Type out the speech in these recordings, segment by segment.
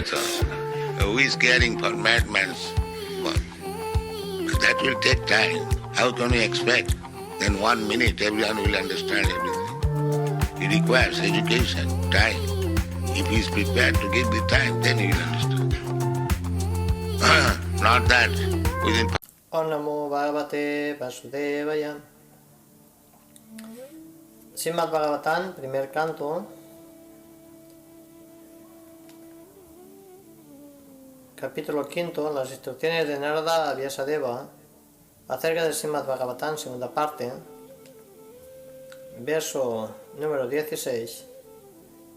That's all. Who is caring for madman's work? That will take time. How can we expect in 1 minute everyone will understand everything? It requires education, time. If he is prepared to give the time, then he will understand. Not that within... Om Namo Bhagavate Vasudevaya. Srimad Bhagavatam, primer canto, capítulo 5, las instrucciones de Narada a Vyasadeva acerca del Srimad Bhagavatam, segunda parte, verso número 16.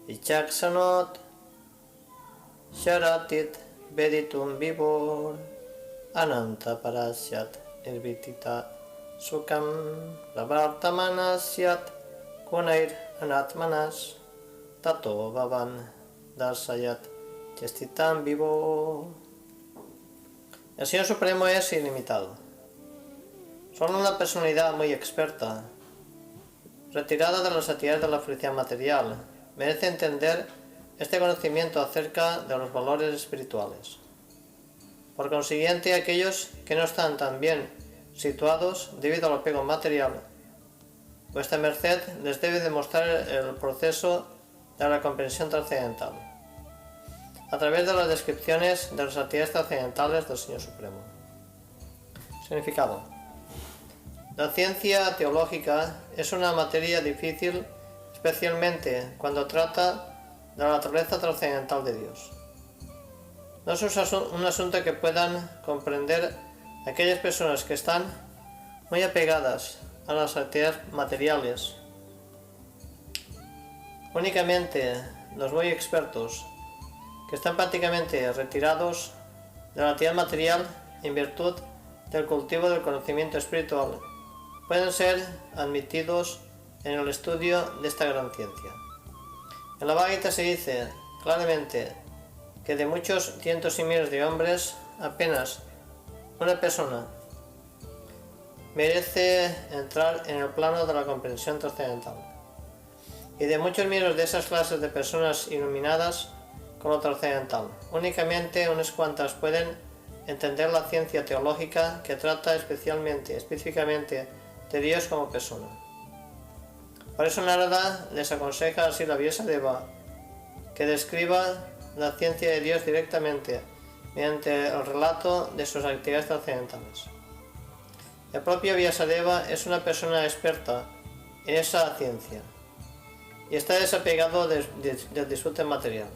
Ichaksanot Sharatit Veditum Vibor Ananta Parasyat Nirvitita Sukam Lavartamanasyat Kunair Anatmanas Tato Bhavan Darsayat Chestitam Vivo. El Señor Supremo es ilimitado. Solo una personalidad muy experta, retirada de las actividades de la felicidad material, merece entender este conocimiento acerca de los valores espirituales. Por consiguiente, aquellos que no están tan bien situados debido al apego material, vuestra merced les debe demostrar el proceso de la comprensión trascendental, a través de las descripciones de las actividades trascendentales del Señor Supremo. Significado. La ciencia teológica es una materia difícil, especialmente cuando trata de la naturaleza trascendental de Dios. No es un asunto que puedan comprender aquellas personas que están muy apegadas a las actividades materiales. Únicamente los muy expertos, que están prácticamente retirados de la actividad material en virtud del cultivo del conocimiento espiritual, pueden ser admitidos en el estudio de esta gran ciencia. En la Bhagavad Gita se dice claramente que de muchos cientos y miles de hombres, apenas una persona merece entrar en el plano de la comprensión trascendental. Y de muchos miles de esas clases de personas iluminadas con lo trascendental, únicamente unas cuantas pueden entender la ciencia teológica que trata específicamente de Dios como persona. Por eso Narada les aconseja así a Vyasadeva que describa la ciencia de Dios directamente mediante el relato de sus actividades trascendentales. El propio Vyasadeva es una persona experta en esa ciencia y está desapegado del disfrute material.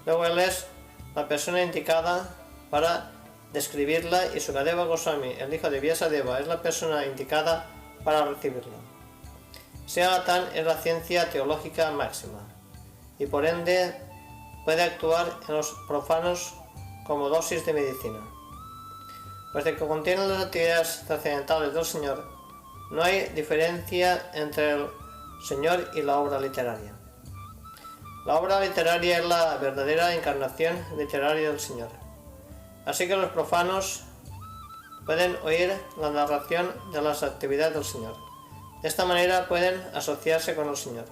Luego él es la persona indicada para describirla y Sukadeva Goswami, el hijo de Vyasadeva, es la persona indicada para recibirla. Srimad es la ciencia teológica máxima y por ende puede actuar en los profanos como dosis de medicina. Pues de que contiene las actividades trascendentales del Señor, no hay diferencia entre el Señor y la obra literaria. La obra literaria es la verdadera encarnación literaria del Señor. Así que los profanos pueden oír la narración de las actividades del Señor. De esta manera pueden asociarse con el Señor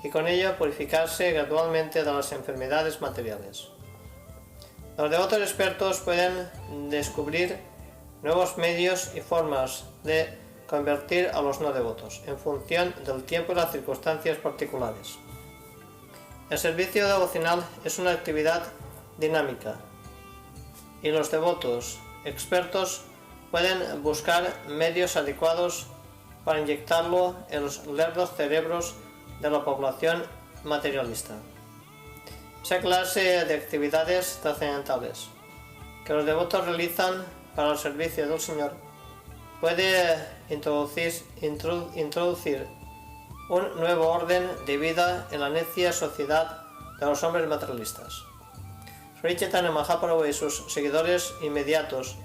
y con ello purificarse gradualmente de las enfermedades materiales. Los devotos expertos pueden descubrir nuevos medios y formas de convertir a los no devotos en función del tiempo y las circunstancias particulares. El servicio devocional es una actividad dinámica y los devotos expertos pueden buscar medios adecuados para inyectarlo en los lerdos cerebros de la población materialista. Esa clase de actividades trascendentales que los devotos realizan para el servicio del Señor puede introducir un nuevo orden de vida en la necia sociedad de los hombres materialistas. Sri Chaitanya Mahaprabhu y sus seguidores inmediatos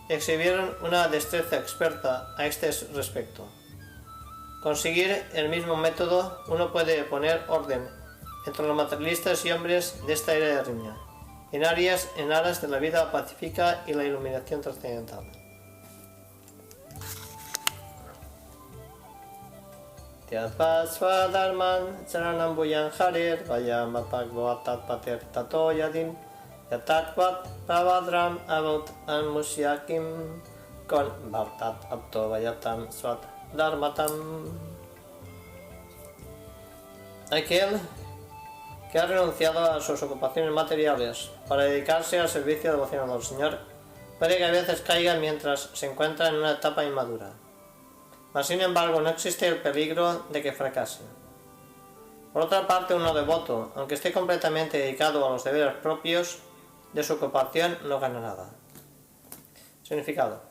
exhibieron una destreza experta a este respecto. Conseguir el mismo método, uno puede poner orden entre los materialistas y hombres de esta era de riña, en aras de la vida pacífica y la iluminación trascendental. Tyatpasva dharman charanam bhuyan harir vayam apagvatat pater tato yadim Yatatvat Pavadram Avot Anmusyakim Kon Bhartat Aptovayatam Swat Dharmatam. Aquel que ha renunciado a sus ocupaciones materiales para dedicarse al servicio devocional al Señor puede que a veces caiga mientras se encuentra en una etapa inmadura. Mas sin embargo no existe el peligro de que fracase. Por otra parte, uno devoto, aunque esté completamente dedicado a los deberes propios de su ocupación, no gana nada. Significado.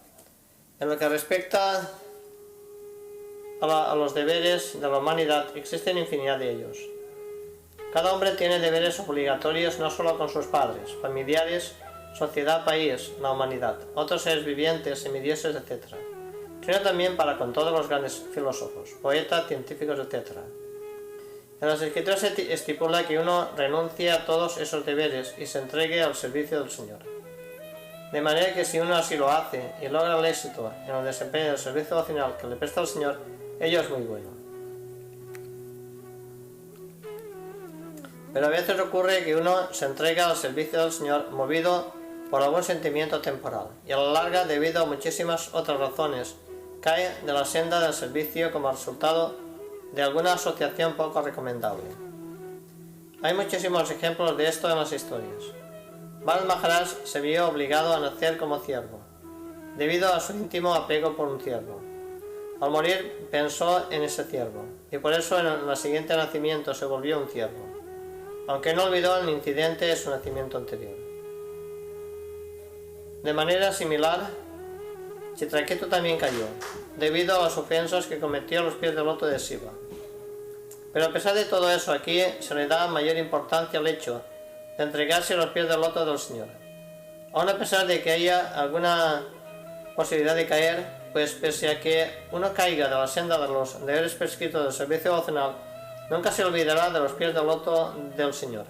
En lo que respecta a los deberes de la humanidad, existen infinidad de ellos. Cada hombre tiene deberes obligatorios no solo con sus padres, familiares, sociedad, país, la humanidad, otros seres vivientes, semidioses, etc., sino también para con todos los grandes filósofos, poetas, científicos, etc. En las Escrituras se estipula que uno renuncie a todos esos deberes y se entregue al servicio del Señor. De manera que si uno así lo hace y logra el éxito en el desempeño del servicio devocional que le presta el Señor, ello es muy bueno. Pero a veces ocurre que uno se entrega al servicio del Señor movido por algún sentimiento temporal y a la larga, debido a muchísimas otras razones, cae de la senda del servicio como resultado de alguna asociación poco recomendable. Hay muchísimos ejemplos de esto en las historias. Bal Maharaj se vio obligado a nacer como ciervo, debido a su íntimo apego por un ciervo. Al morir pensó en ese ciervo, y por eso en el siguiente nacimiento se volvió un ciervo, aunque no olvidó el incidente de su nacimiento anterior. De manera similar, Chitraketu también cayó, debido a las ofensas que cometió a los pies del loto de Shiva. Pero a pesar de todo eso, aquí se le da mayor importancia al hecho de entregarse a los pies del loto del Señor. Aun a pesar de que haya alguna posibilidad de caer, pues pese a que uno caiga de la senda de los deberes prescritos del servicio devocional, nunca se olvidará de los pies del loto del Señor.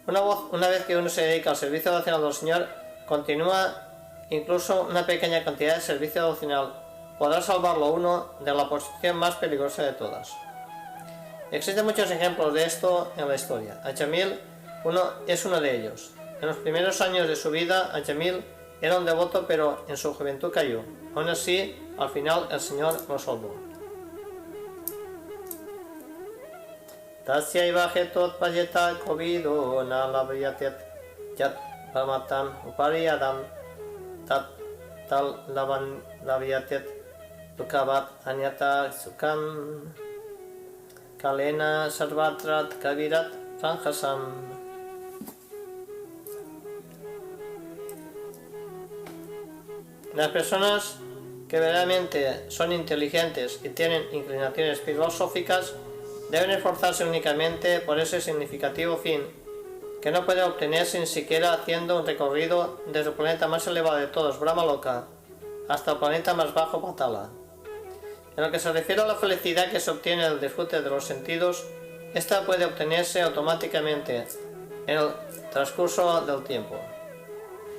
Una vez que uno se dedica al servicio devocional del Señor, continúa incluso una pequeña cantidad de servicio devocional podrá salvarlo a uno de la posición más peligrosa de todas. Existen muchos ejemplos de esto en la historia. Ajamil es uno de ellos. En los primeros años de su vida, Ajamil era un devoto, pero en su juventud cayó. Aún así, al final el Señor lo salvó. Tasyaiva hetot payeta kovido na labriyatet yat pamatam upariyadam tat tal lavan labriyatet tukavat anyata sukam kalena sarvatrat kavirat ranjasam. Las personas que verdaderamente son inteligentes y tienen inclinaciones filosóficas deben esforzarse únicamente por ese significativo fin, que no puede obtenerse ni siquiera haciendo un recorrido desde el planeta más elevado de todos, Brahmaloka, hasta el planeta más bajo, Patala. En lo que se refiere a la felicidad que se obtiene del disfrute de los sentidos, esta puede obtenerse automáticamente en el transcurso del tiempo.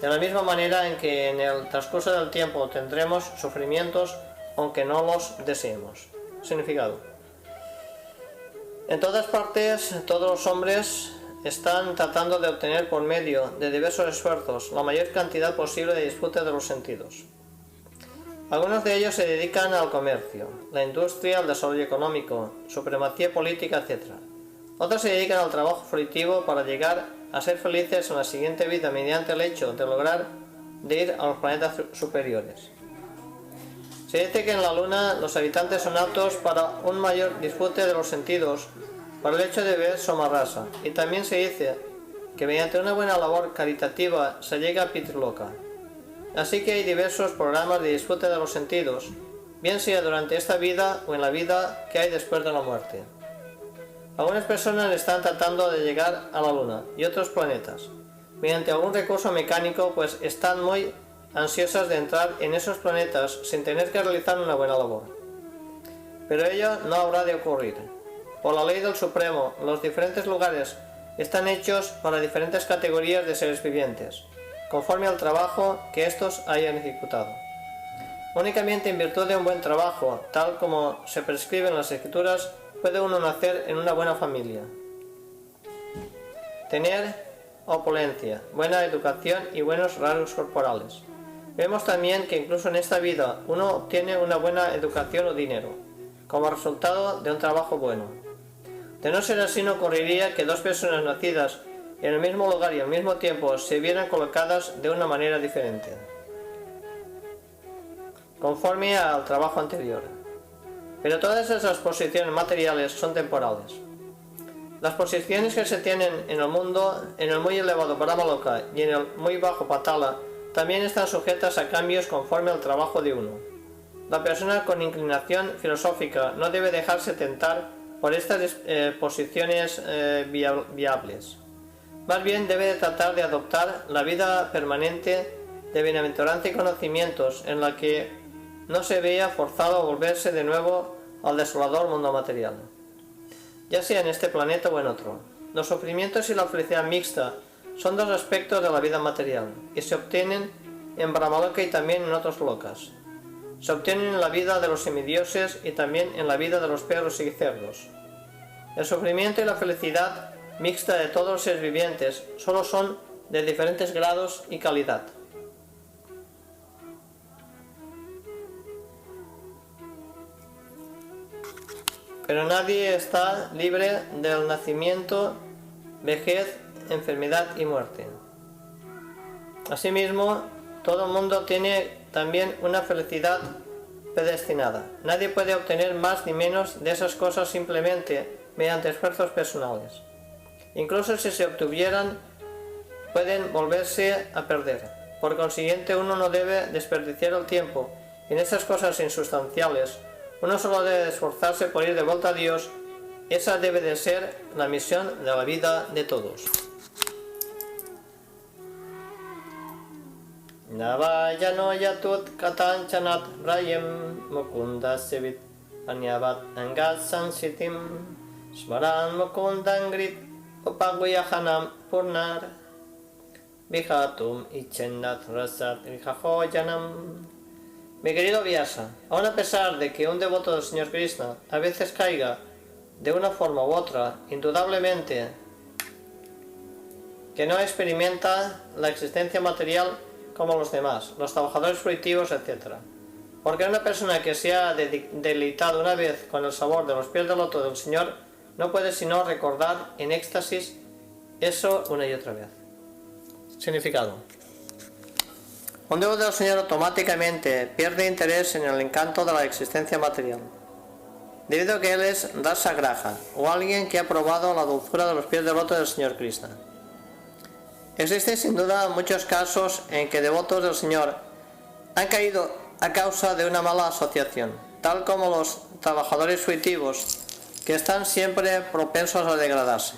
De la misma manera en que en el transcurso del tiempo tendremos sufrimientos aunque no los deseemos. Significado. En todas partes, todos los hombres están tratando de obtener por medio de diversos esfuerzos la mayor cantidad posible de disfrute de los sentidos. Algunos de ellos se dedican al comercio, la industria, el desarrollo económico, supremacía política, etc. Otros se dedican al trabajo fructífero para llegar a ser felices en la siguiente vida mediante el hecho de lograr de ir a los planetas superiores. Se dice que en la Luna los habitantes son aptos para un mayor disfrute de los sentidos por el hecho de ver Somarasa, y también se dice que mediante una buena labor caritativa se llega a Pitriloka. Así que hay diversos programas de disfrute de los sentidos, bien sea durante esta vida o en la vida que hay después de la muerte. Algunas personas están tratando de llegar a la Luna y otros planetas mediante algún recurso mecánico, pues están muy ansiosas de entrar en esos planetas sin tener que realizar una buena labor. Pero ello no habrá de ocurrir. Por la ley del Supremo, los diferentes lugares están hechos para diferentes categorías de seres vivientes, conforme al trabajo que estos hayan ejecutado. Únicamente en virtud de un buen trabajo, tal como se prescribe en las Escrituras, puede uno nacer en una buena familia, tener opulencia, buena educación y buenos rasgos corporales. Vemos también que incluso en esta vida uno obtiene una buena educación o dinero, como resultado de un trabajo bueno. De no ser así, no ocurriría que dos personas nacidas en el mismo lugar y al mismo tiempo se vieran colocadas de una manera diferente, conforme al trabajo anterior. Pero todas esas posiciones materiales son temporales. Las posiciones que se tienen en el mundo, en el muy elevado Brahmaloka y en el muy bajo Patala, también están sujetas a cambios conforme al trabajo de uno. La persona con inclinación filosófica no debe dejarse tentar por estas posiciones viables. Más bien debe de tratar de adoptar la vida permanente de bienaventuranza y conocimientos en la que no se vea forzado a volverse de nuevo al desolador mundo material, ya sea en este planeta o en otro. Los sufrimientos y la felicidad mixta son dos aspectos de la vida material y se obtienen en Brahmaloka y también en otros lokas. Se obtienen en la vida de los semidioses y también en la vida de los perros y cerdos. El sufrimiento y la felicidad mixta de todos los seres vivientes solo son de diferentes grados y calidad. Pero nadie está libre del nacimiento, vejez, enfermedad y muerte. Asimismo, todo el mundo tiene también una felicidad predestinada. Nadie puede obtener más ni menos de esas cosas simplemente mediante esfuerzos personales. Incluso si se obtuvieran, pueden volverse a perder. Por consiguiente, uno no debe desperdiciar el tiempo en esas cosas insustanciales. Uno solo debe esforzarse por ir de vuelta a Dios. Esa debe de ser la misión de la vida de todos. Navayano yatut katanchanat rayem mukunda sevit anyavat angat sansitim smaran mukundangrit upaguyahanam purnar vihatum ichendat rasat vihajoyanam. Mi querido Vyasa, aun a pesar de que un devoto del Señor Krishna a veces caiga de una forma u otra, indudablemente que no experimenta la existencia material como los demás, los trabajadores fruitivos, etc. Porque una persona que se ha deleitado una vez con el sabor de los pies del loto del Señor no puede sino recordar en éxtasis eso una y otra vez. Significado. Un devoto del Señor automáticamente pierde interés en el encanto de la existencia material, debido a que él es Rasa Graha, o alguien que ha probado la dulzura de los pies del loto del Señor Krishna. Existen sin duda muchos casos en que devotos del Señor han caído a causa de una mala asociación, tal como los trabajadores fruitivos, que están siempre propensos a degradarse.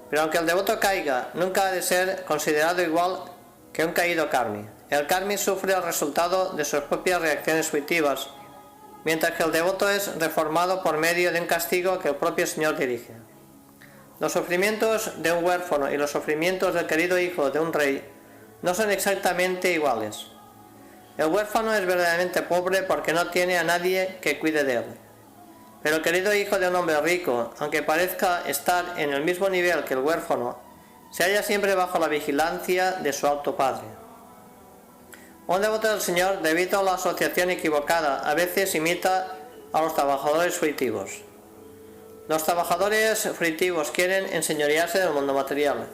Pero aunque el devoto caiga, nunca ha de ser considerado igual que un caído karmi. El karmi sufre el resultado de sus propias reacciones fruitivas, mientras que el devoto es reformado por medio de un castigo que el propio Señor dirige. Los sufrimientos de un huérfano y los sufrimientos del querido hijo de un rey no son exactamente iguales. El huérfano es verdaderamente pobre porque no tiene a nadie que cuide de él. Pero el querido hijo de un hombre rico, aunque parezca estar en el mismo nivel que el huérfano, se halla siempre bajo la vigilancia de su alto padre. Un devoto del Señor, debido a la asociación equivocada, a veces imita a los trabajadores fruitivos. Los trabajadores fruitivos quieren enseñorearse del mundo material.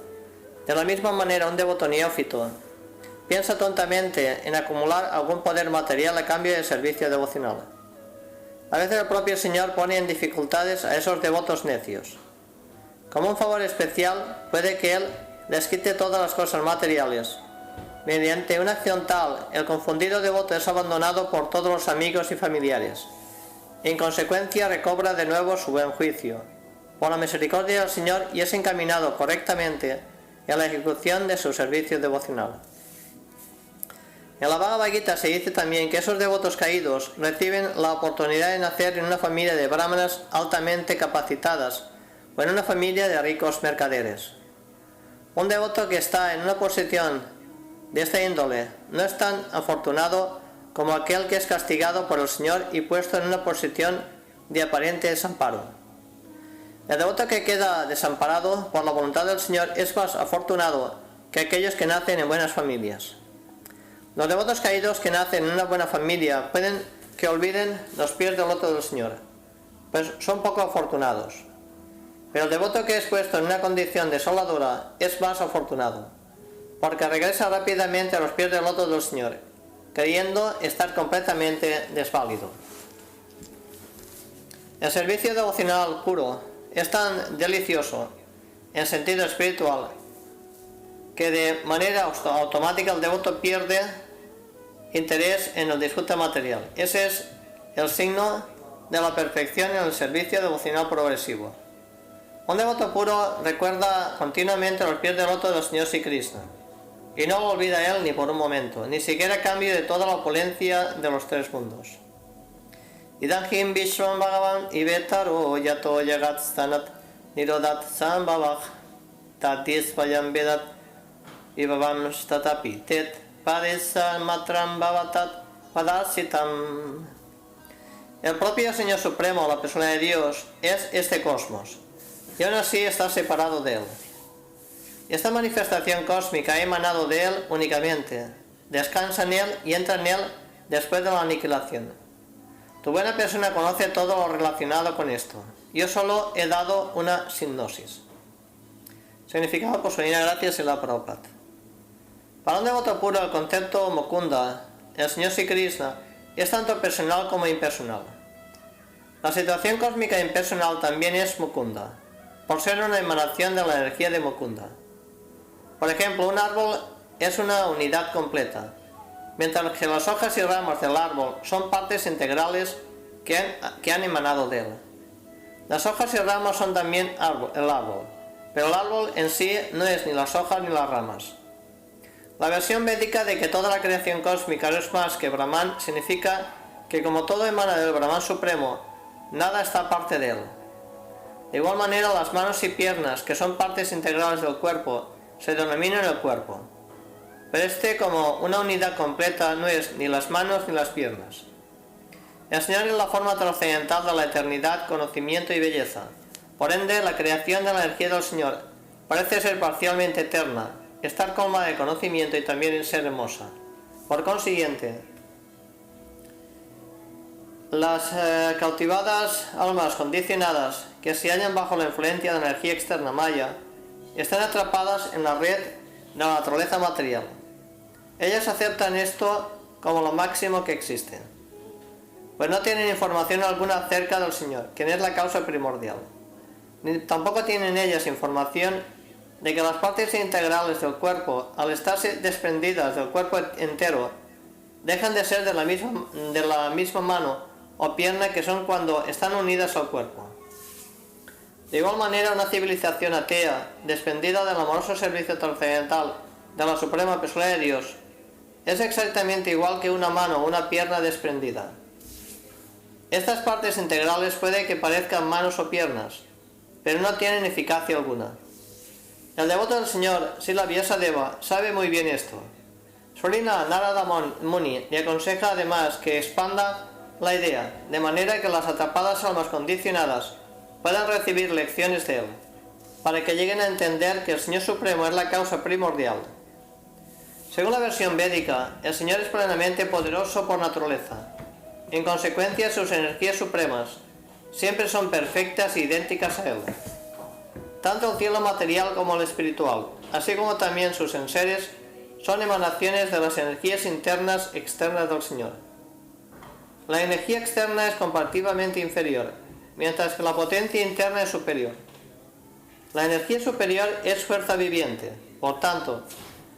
De la misma manera, un devoto neófito piensa tontamente en acumular algún poder material a cambio de servicio devocional. A veces el propio Señor pone en dificultades a esos devotos necios. Como un favor especial, puede que Él les quite todas las cosas materiales. Mediante una acción tal, el confundido devoto es abandonado por todos los amigos y familiares. En consecuencia, recobra de nuevo su buen juicio, por la misericordia del Señor, y es encaminado correctamente en la ejecución de su servicio devocional. En la Bhagavad Gita se dice también que esos devotos caídos reciben la oportunidad de nacer en una familia de brahmanas altamente capacitadas o en una familia de ricos mercaderes. Un devoto que está en una posición de esta índole no es tan afortunado como aquel que es castigado por el Señor y puesto en una posición de aparente desamparo. El devoto que queda desamparado por la voluntad del Señor es más afortunado que aquellos que nacen en buenas familias. Los devotos caídos que nacen en una buena familia pueden que olviden los pies del loto del Señor, pues son poco afortunados. Pero el devoto que es puesto en una condición desoladora es más afortunado, porque regresa rápidamente a los pies del loto del Señor, creyendo estar completamente desválido. El servicio devocional puro es tan delicioso en sentido espiritual que de manera automática el devoto pierde interés en el disfrute material. Ese es el signo de la perfección en el servicio devocional progresivo. Un devoto puro recuerda continuamente los pies del loto del Señor Sri Krishna y no lo olvida él ni por un momento, ni siquiera a cambio de toda la opulencia de los tres mundos. Idahim Vishwan Bhagavan Ivetaro Yato Yagat Stanat Nirodat Sambhavah Tatis Vayam Vedat Ivavam Statapi Tet Padesa Matram Bhavatat Padasitam. El propio Señor Supremo, la persona de Dios, es este cosmos, y aún así está separado de él. Esta manifestación cósmica ha emanado de él únicamente, descansa en él y entra en él después de la aniquilación. Tu buena persona conoce todo lo relacionado con esto. Yo solo he dado una sinopsis. Significado por su divina gracia Srila Prabhupada. Para un devoto puro, el concepto Mukunda, el Señor Sri Krishna, es tanto personal como impersonal. La situación cósmica impersonal también es Mukunda, por ser una emanación de la energía de Mukunda. Por ejemplo, un árbol es una unidad completa, mientras que las hojas y ramas del árbol son partes integrales que han emanado de él. Las hojas y ramas son también el árbol, pero el árbol en sí no es ni las hojas ni las ramas. La versión védica de que toda la creación cósmica no es más que Brahman significa que como todo emana del Brahman Supremo, nada está aparte de él. De igual manera, las manos y piernas, que son partes integrales del cuerpo, se denominan el cuerpo. Pero como una unidad completa no es ni las manos ni las piernas. El Señor es la forma trascendental de la eternidad, conocimiento y belleza. Por ende, la creación de la energía del Señor parece ser parcialmente eterna, estar colmada de conocimiento y también ser hermosa. Por consiguiente, las cautivadas almas condicionadas que se hallan bajo la influencia de la energía externa maya están atrapadas en la red de la naturaleza material. Ellas aceptan esto como lo máximo que existe, pues no tienen información alguna acerca del Señor, quien es la causa primordial. Tampoco tienen ellas información de que las partes integrales del cuerpo, al estarse desprendidas del cuerpo entero, dejan de ser de la misma mano o pierna que son cuando están unidas al cuerpo. De igual manera, una civilización atea, desprendida del amoroso servicio trascendental de la Suprema Persona de Dios, es exactamente igual que una mano o una pierna desprendida. Estas partes integrales puede que parezcan manos o piernas, pero no tienen eficacia alguna. El devoto del Señor, Srila Vyasadeva, sabe muy bien esto. Srila Narada Muni le aconseja además que expanda la idea, de manera que las atrapadas almas condicionadas puedan recibir lecciones de él, para que lleguen a entender que el Señor Supremo es la causa primordial. Según la versión védica, el Señor es plenamente poderoso por naturaleza. En consecuencia, sus energías supremas siempre son perfectas e idénticas a él. Tanto el cielo material como el espiritual, así como también sus enseres, son emanaciones de las energías internas externas del Señor. La energía externa es comparativamente inferior, mientras que la potencia interna es superior. La energía superior es fuerza viviente, por tanto,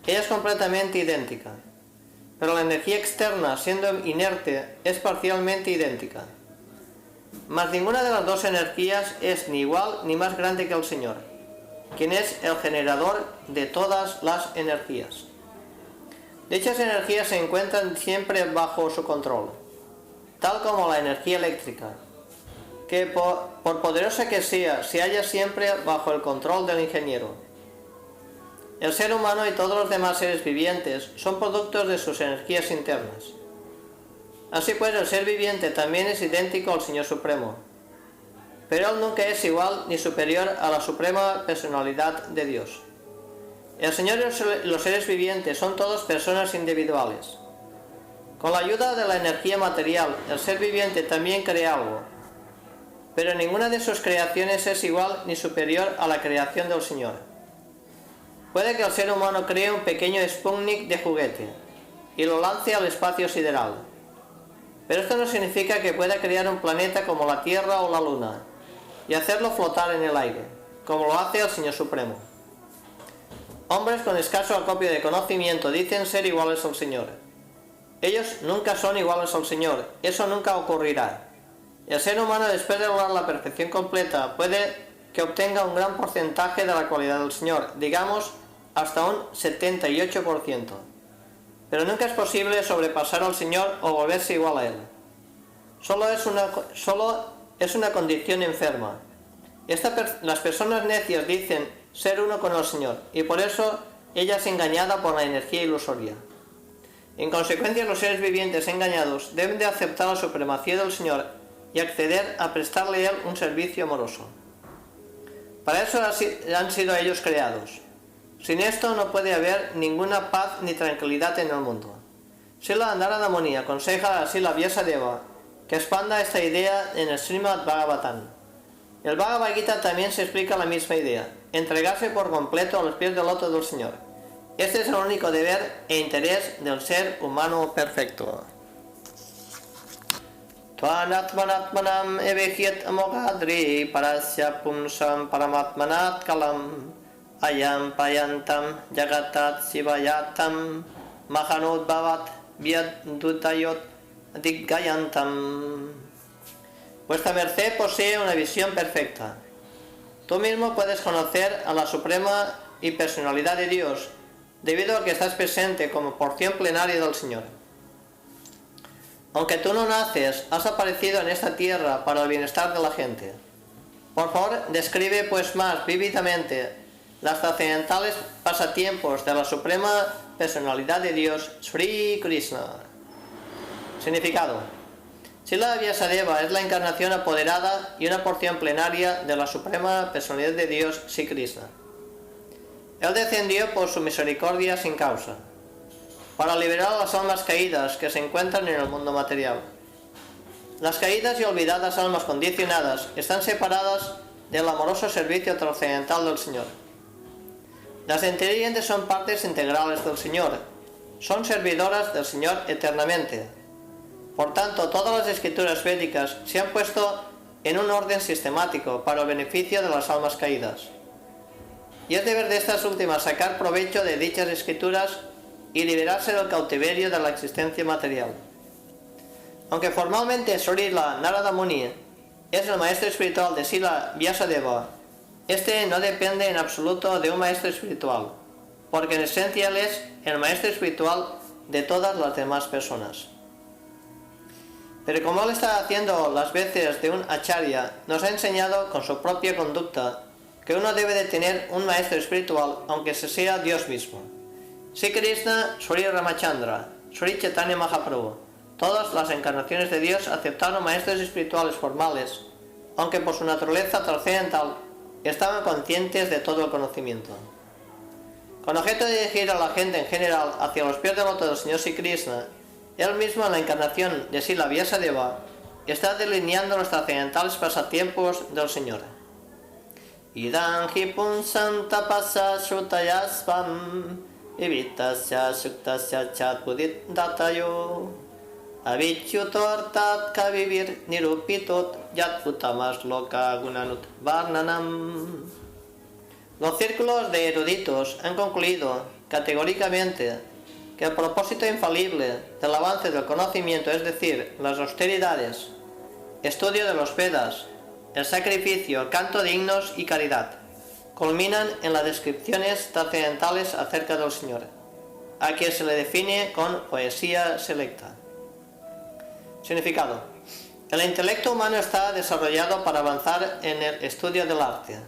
ella es completamente idéntica, pero la energía externa, siendo inerte, es parcialmente idéntica. Mas ninguna de las dos energías es ni igual ni más grande que el Señor, quien es el generador de todas las energías. Dichas energías se encuentran siempre bajo su control, tal como la energía eléctrica, que por poderosa que sea, se halla siempre bajo el control del ingeniero. El ser humano y todos los demás seres vivientes son productos de sus energías internas. Así pues, el ser viviente también es idéntico al Señor Supremo. pero Él nunca es igual ni superior a la suprema personalidad de Dios. El Señor y los seres vivientes son todos personas individuales. Con la ayuda de la energía material, el ser viviente también crea algo, pero ninguna de sus creaciones es igual ni superior a la creación del Señor. Puede que el ser humano cree un pequeño Sputnik de juguete y lo lance al espacio sideral, pero esto no significa que pueda crear un planeta como la Tierra o la Luna y hacerlo flotar en el aire, como lo hace el Señor Supremo. Hombres con escaso acopio de conocimiento dicen ser iguales al Señor. Ellos nunca son iguales al Señor, eso nunca ocurrirá. El ser humano, después de lograr la perfección completa, puede que obtenga un gran porcentaje de la cualidad del Señor, digamos hasta un 78%. Pero nunca es posible sobrepasar al Señor o volverse igual a Él. Solo es una condición enferma. Las personas necias dicen ser uno con el Señor, y por eso ella es engañada por la energía ilusoria. En consecuencia, los seres vivientes engañados deben de aceptar la supremacía del Señor y acceder a prestarle a Él un servicio amoroso. Para eso han sido ellos creados. Sin esto no puede haber ninguna paz ni tranquilidad en el mundo. Srila Narada Muni aconseja a Srila Vyasadeva que expanda esta idea en el Srimad Bhagavatam. El Bhagavad Gita también se explica la misma idea: entregarse por completo a los pies del loto del Señor. Este es el único deber e interés del ser humano perfecto. Tvanatmanatmanam evehyat amoghadri parasya pumsam paramatmanat kalam ayam payantam jagatat sivayatam mahanudbhavat vyadutayot diggayantam. Vuestra merced posee una visión perfecta. Tú mismo puedes conocer a la suprema y personalidad de Dios, debido a que estás presente como porción plenaria del Señor. Aunque tú no naces, has aparecido en esta tierra para el bienestar de la gente. Por favor, describe pues más vívidamente las trascendentales pasatiempos de la suprema personalidad de Dios, Sri Krishna. Significado: Srila Vyasadeva es la encarnación apoderada y una porción plenaria de la suprema personalidad de Dios, Sri Krishna. Él descendió por su misericordia sin causa, para liberar a las almas caídas que se encuentran en el mundo material. Las caídas y olvidadas almas condicionadas están separadas del amoroso servicio trascendental del Señor. Las inteligentes son partes integrales del Señor, son servidoras del Señor eternamente. Por tanto, todas las escrituras védicas se han puesto en un orden sistemático para el beneficio de las almas caídas. Y es deber de estas últimas sacar provecho de dichas escrituras y liberarse del cautiverio de la existencia material. Aunque formalmente Srila Narada Muni es el maestro espiritual de Srila Vyasadeva, este no depende en absoluto de un maestro espiritual, porque en esencia él es el maestro espiritual de todas las demás personas. Pero como él está haciendo las veces de un acharya, nos ha enseñado con su propia conducta que uno debe de tener un maestro espiritual, aunque se sea Dios mismo. Sri Krishna, Sri Ramachandra, Sri Chaitanya Mahaprabhu, todas las encarnaciones de Dios aceptaron maestros espirituales formales, aunque por su naturaleza trascendental estaban conscientes de todo el conocimiento. Con objeto de dirigir a la gente en general hacia los pies del loto del Señor Sri Krishna, él mismo en la encarnación de Srila Vyasadeva está delineando los trascendentales pasatiempos del Señor. Idam hi punsam tapasa shrutayasvam evitasya suktasya chat budit datayo avichutortat kavivir nirupitot yatputamas loka gunanut varnanam. Los círculos de eruditos han concluido categóricamente que el propósito infalible del avance del conocimiento, es decir, las austeridades, estudio de los Vedas, el sacrificio, canto de himnos y caridad, culminan en las descripciones trascendentales acerca del Señor, a quien se le define con poesía selecta. Significado: el intelecto humano está desarrollado para avanzar en el estudio del arte,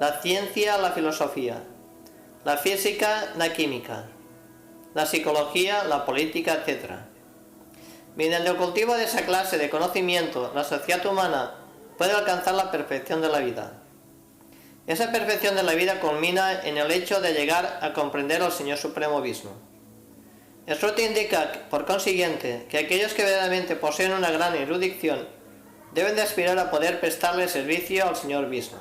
la ciencia, la filosofía, la física, la química, la psicología, la política, etc. Mediante el cultivo de esa clase de conocimiento, la sociedad humana puede alcanzar la perfección de la vida. Esa perfección de la vida culmina en el hecho de llegar a comprender al Señor Supremo Vishnu. El Shruti indica, por consiguiente, que aquellos que verdaderamente poseen una gran erudición deben de aspirar a poder prestarle servicio al Señor Vishnu.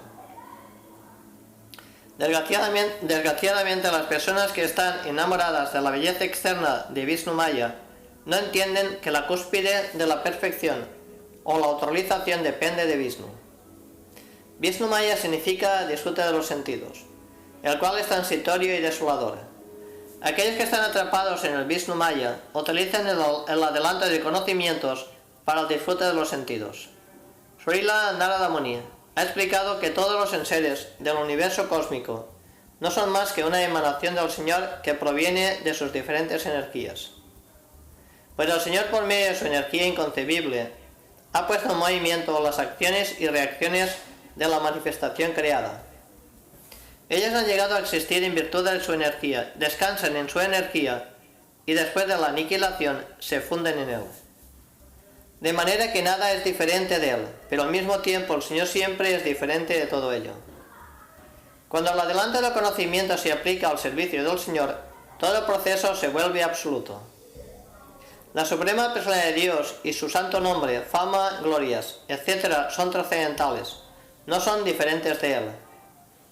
Desgraciadamente, las personas que están enamoradas de la belleza externa de Vishnu Maya no entienden que la cúspide de la perfección o la autorización depende de Vishnu. Vishnu Maya significa disfrute de los sentidos, el cual es transitorio y desolador. Aquellos que están atrapados en el Vishnu Maya utilizan el adelanto de conocimientos para el disfrute de los sentidos. Srila Narada Muni ha explicado que todos los enseres del universo cósmico no son más que una emanación del Señor que proviene de sus diferentes energías. Pues el Señor, por medio de su energía inconcebible, ha puesto en movimiento las acciones y reacciones de la manifestación creada. Ellas han llegado a existir en virtud de su energía, descansan en su energía y después de la aniquilación se funden en él. De manera que nada es diferente de él, pero al mismo tiempo el Señor siempre es diferente de todo ello. Cuando el adelanto del conocimiento se aplica al servicio del Señor, todo el proceso se vuelve absoluto. La suprema personalidad de Dios y su santo nombre, fama, glorias, etc. son trascendentales, no son diferentes de él.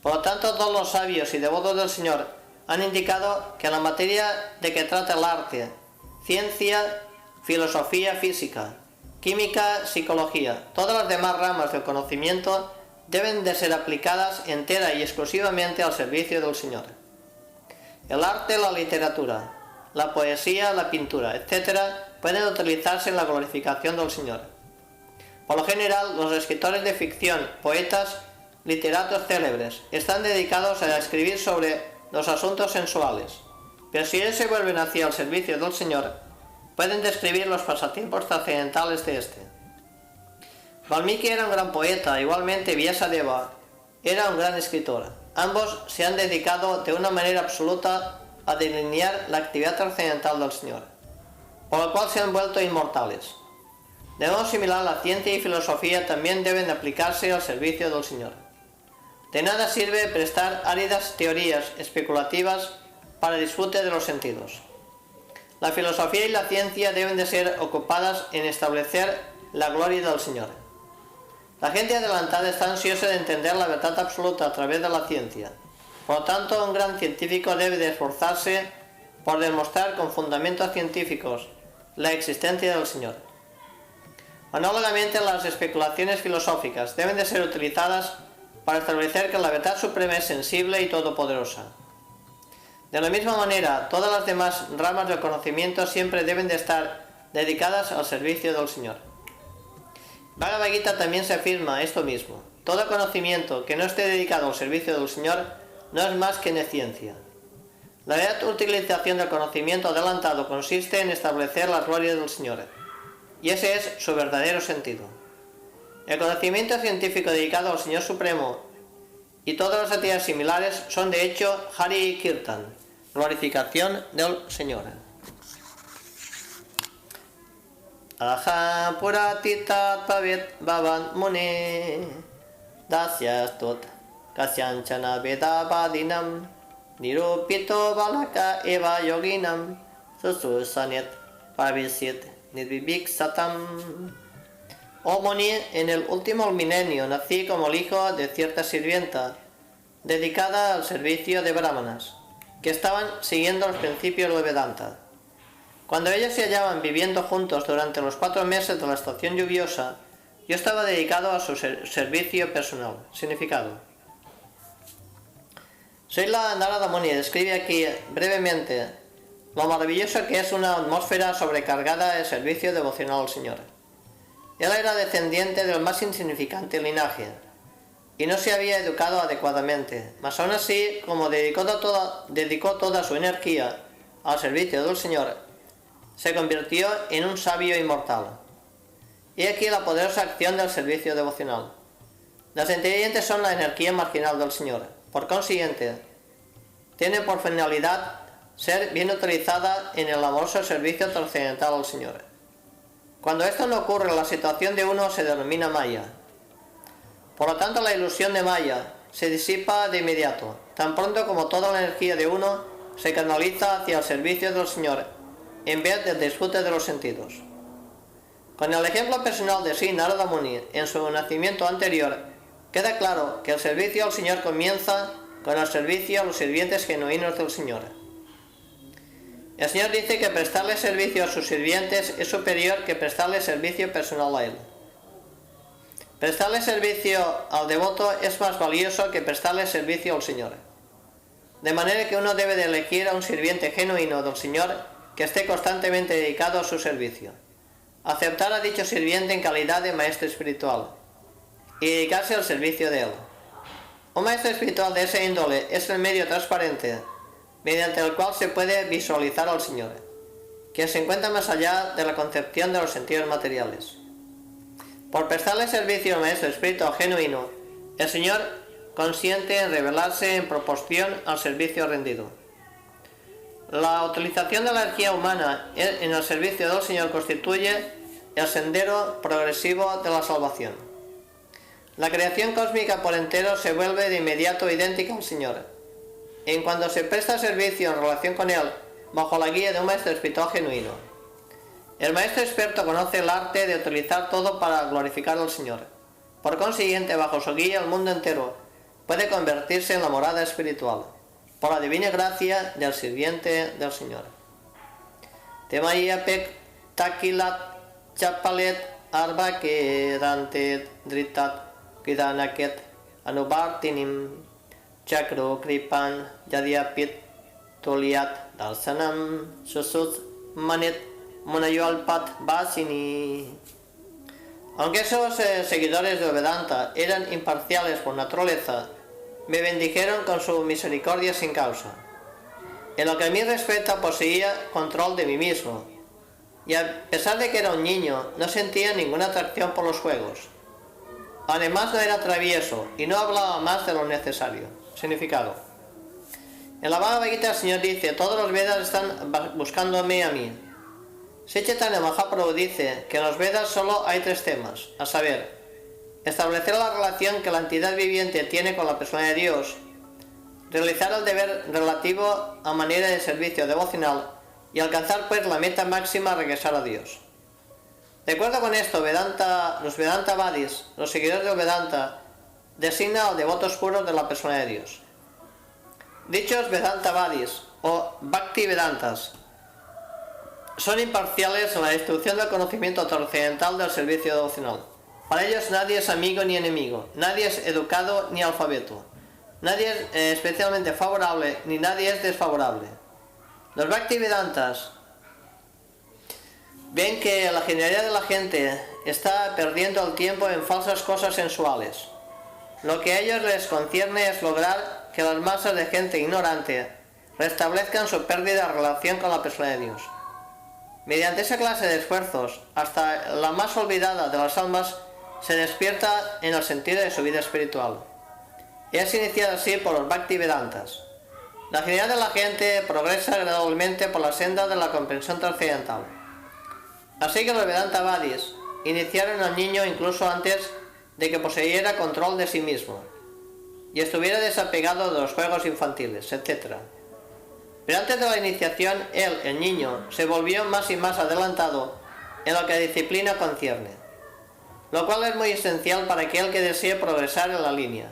Por lo tanto, todos los sabios y devotos del Señor han indicado que la materia de que trata el arte, ciencia, filosofía física, química, psicología, todas las demás ramas del conocimiento deben de ser aplicadas entera y exclusivamente al servicio del Señor. El arte, la literatura, la poesía, la pintura, etc. pueden utilizarse en la glorificación del Señor. Por lo general, los escritores de ficción, poetas, literatos célebres, están dedicados a escribir sobre los asuntos sensuales, pero si ellos se vuelven hacia el servicio del Señor, pueden describir los pasatiempos trascendentales de este. Valmiki era un gran poeta, igualmente Vyasadeva era un gran escritor. Ambos se han dedicado de una manera absoluta a delinear la actividad trascendental del Señor, por lo cual se han vuelto inmortales. De modo similar, la ciencia y filosofía también deben aplicarse al servicio del Señor. De nada sirve prestar áridas teorías especulativas para el disfrute de los sentidos. La filosofía y la ciencia deben de ser ocupadas en establecer la gloria del Señor. La gente adelantada está ansiosa de entender la verdad absoluta a través de la ciencia. Por lo tanto, un gran científico debe de esforzarse por demostrar con fundamentos científicos la existencia del Señor. Análogamente, las especulaciones filosóficas deben de ser utilizadas para establecer que la verdad suprema es sensible y todopoderosa. De la misma manera, todas las demás ramas del conocimiento siempre deben de estar dedicadas al servicio del Señor. Bhagavad Gita también se afirma esto mismo. Todo conocimiento que no esté dedicado al servicio del Señor no es más que neciencia. La verdadera utilización del conocimiento adelantado consiste en establecer las glorias del Señor, y ese es su verdadero sentido. El conocimiento científico dedicado al Señor Supremo y todas las actividades similares son de hecho Hari Kirtan, glorificación del Señor. Aha puratita pavet bhavan mune dasyastot kasyanchana vedabadinam nirupito balaka eva yoginam sususanet pavisit nirvivik satam. Oh Muni, en el último milenio nací como el hijo de cierta sirvienta dedicada al servicio de brahmanas que estaban siguiendo los principios de Vedanta. Cuando ellos se hallaban viviendo juntos durante los 4 meses de la estación lluviosa, yo estaba dedicado a su servicio personal. Significado. Srila Narada Muni describe aquí brevemente lo maravilloso que es una atmósfera sobrecargada de servicio devocional al Señor. Él era descendiente del más insignificante linaje y no se había educado adecuadamente, mas aún así, como dedicó toda su energía al servicio del Señor, se convirtió en un sabio inmortal. Y aquí la poderosa acción del servicio devocional. Las inteligentes son la energía marginal del Señor. Por consiguiente, tiene por finalidad ser bien utilizada en el amoroso servicio trascendental al Señor. Cuando esto no ocurre, la situación de uno se denomina Maya. Por lo tanto, la ilusión de Maya se disipa de inmediato, tan pronto como toda la energía de uno se canaliza hacia el servicio del Señor, en vez del disfrute de los sentidos. Con el ejemplo personal de Sri Narada Muni en su nacimiento anterior, queda claro que el servicio al Señor comienza con el servicio a los sirvientes genuinos del Señor. El Señor dice que prestarle servicio a sus sirvientes es superior que prestarle servicio personal a Él. Prestarle servicio al devoto es más valioso que prestarle servicio al Señor. De manera que uno debe de elegir a un sirviente genuino del Señor que esté constantemente dedicado a su servicio. Aceptar a dicho sirviente en calidad de maestro espiritual y dedicarse al servicio de él. Un maestro espiritual de esa índole es el medio transparente mediante el cual se puede visualizar al Señor, que se encuentra más allá de la concepción de los sentidos materiales. Por prestarle servicio al maestro espiritual genuino, el Señor consiente en revelarse en proporción al servicio rendido. La utilización de la energía humana en el servicio del Señor constituye el sendero progresivo de la salvación. La creación cósmica por entero se vuelve de inmediato idéntica al Señor, en cuanto se presta servicio en relación con Él, bajo la guía de un maestro espiritual genuino. El maestro experto conoce el arte de utilizar todo para glorificar al Señor. Por consiguiente, bajo su guía, el mundo entero puede convertirse en la morada espiritual, por la divina gracia del sirviente del Señor. Temayapek takilat chapalet arba kedante dritat kidanaket anubartinim chakro kripan yadiapit toliat dalsanam susut manet monayualpat basini. Aunque esos seguidores de Vedanta eran imparciales por naturaleza, me bendijeron con su misericordia sin causa. En lo que a mí respecta, poseía control de mí mismo, y a pesar de que era un niño, no sentía ninguna atracción por los juegos. Además, no era travieso y no hablaba más de lo necesario. Significado: en la Bhagavad Gita el Señor dice: todos los Vedas están buscándome a mí. Sri Chaitanya Mahaprabhu dice que en los Vedas solo hay 3 temas, a saber, establecer la relación que la entidad viviente tiene con la persona de Dios, realizar el deber relativo a manera de servicio devocional y alcanzar pues la meta máxima, regresar a Dios. De acuerdo con esto, los Vedantavadis, los seguidores del Vedanta, designan a los devotos puros de la persona de Dios. Dichos Vedantavadis o Bhakti Vedantas son imparciales en la distribución del conocimiento trascendental del servicio devocional. Para ellos nadie es amigo ni enemigo, nadie es educado ni alfabeto, nadie es especialmente favorable ni nadie es desfavorable. Los Bhakti Vedantas ven que la generalidad de la gente está perdiendo el tiempo en falsas cosas sensuales. Lo que a ellos les concierne es lograr que las masas de gente ignorante restablezcan su pérdida de relación con la persona de Dios. Mediante esa clase de esfuerzos, hasta la más olvidada de las almas se despierta en el sentido de su vida espiritual. Es iniciada así por los Bhakti Vedantas. La generalidad de la gente progresa gradualmente por la senda de la comprensión trascendental. Así que los Vedantavadis iniciaron al niño incluso antes de que poseyera control de sí mismo y estuviera desapegado de los juegos infantiles, etc. Pero antes de la iniciación, él, el niño, se volvió más y más adelantado en lo que a disciplina concierne, lo cual es muy esencial para aquel que desee progresar en la línea.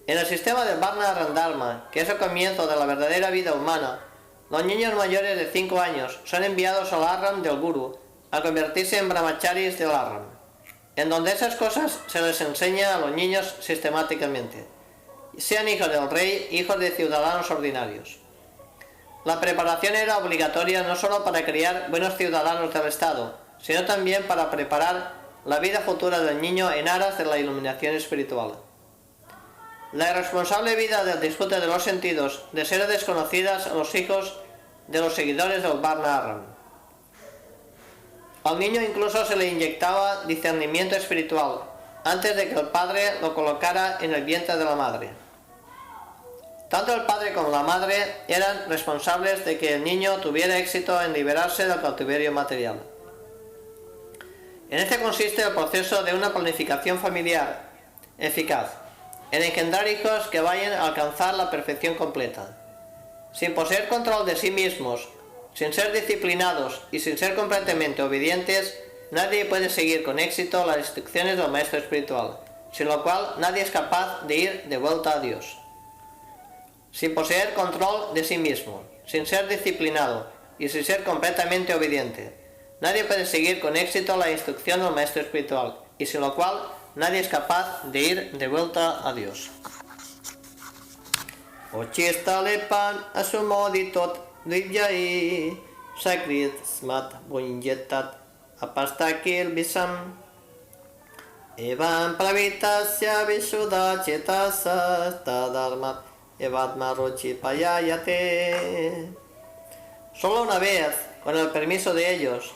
En el sistema del Varna Dharma, que es el comienzo de la verdadera vida humana, los niños mayores de 5 años son enviados al ashram del Guru a convertirse en brahmacharis del ashram, en donde esas cosas se les enseña a los niños sistemáticamente, sean hijos del rey, hijos de ciudadanos ordinarios. La preparación era obligatoria no solo para criar buenos ciudadanos del Estado, sino también para preparar la vida futura del niño en aras de la iluminación espiritual. La irresponsable vida del disfrute de los sentidos de ser desconocidas a los hijos de los seguidores del Varna Ashram. Al niño incluso se le inyectaba discernimiento espiritual antes de que el padre lo colocara en el vientre de la madre. Tanto el padre como la madre eran responsables de que el niño tuviera éxito en liberarse del cautiverio material. En este consiste el proceso de una planificación familiar, eficaz en engendrar hijos que vayan a alcanzar la perfección completa. Sin poseer control de sí mismos, sin ser disciplinados y sin ser completamente obedientes, nadie puede seguir con éxito las instrucciones del maestro espiritual, sin lo cual nadie es capaz de ir de vuelta a Dios. Sin poseer control de sí mismo, sin ser disciplinado y sin ser completamente obediente, nadie puede seguir con éxito la instrucción del maestro espiritual, y sin lo cual nadie es capaz de ir de vuelta a Dios. Ochistalepan asumoditot vidyai sakrit smat bunjetat apastakil bisam evam pravitasya visuddha cetasa tadarmat evatmarochi payayate. Solo una vez, con el permiso de ellos,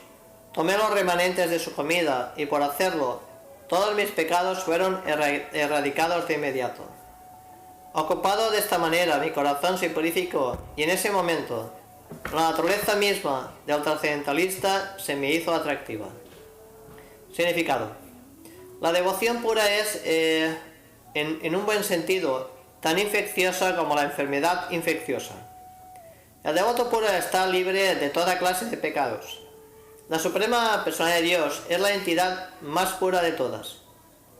tomé los remanentes de su comida y por hacerlo, todos mis pecados fueron erradicados de inmediato. Ocupado de esta manera, mi corazón se purificó y en ese momento, la naturaleza misma del trascendentalista se me hizo atractiva. Significado. La devoción pura es, en un buen sentido, tan infecciosa como la enfermedad infecciosa. El devoto puro está libre de toda clase de pecados. La suprema personalidad de Dios es la entidad más pura de todas.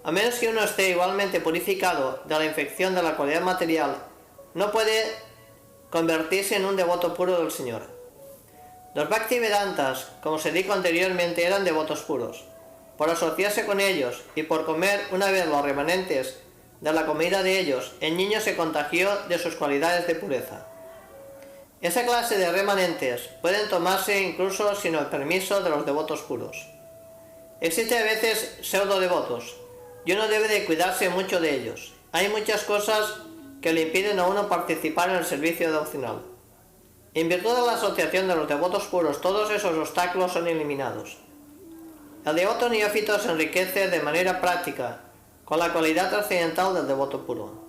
A menos que uno esté igualmente purificado de la infección de la cualidad material, no puede convertirse en un devoto puro del Señor. Los Bhaktivedantas, como se dijo anteriormente, eran devotos puros. Por asociarse con ellos y por comer una vez los remanentes de la comida de ellos, el niño se contagió de sus cualidades de pureza. Esa clase de remanentes pueden tomarse incluso sin el permiso de los devotos puros. Existen a veces pseudo devotos, y uno debe de cuidarse mucho de ellos. Hay muchas cosas que le impiden a uno participar en el servicio devocional. En virtud de la asociación de los devotos puros, todos esos obstáculos son eliminados. El devoto neófito se enriquece de manera práctica con la cualidad trascendental del devoto puro,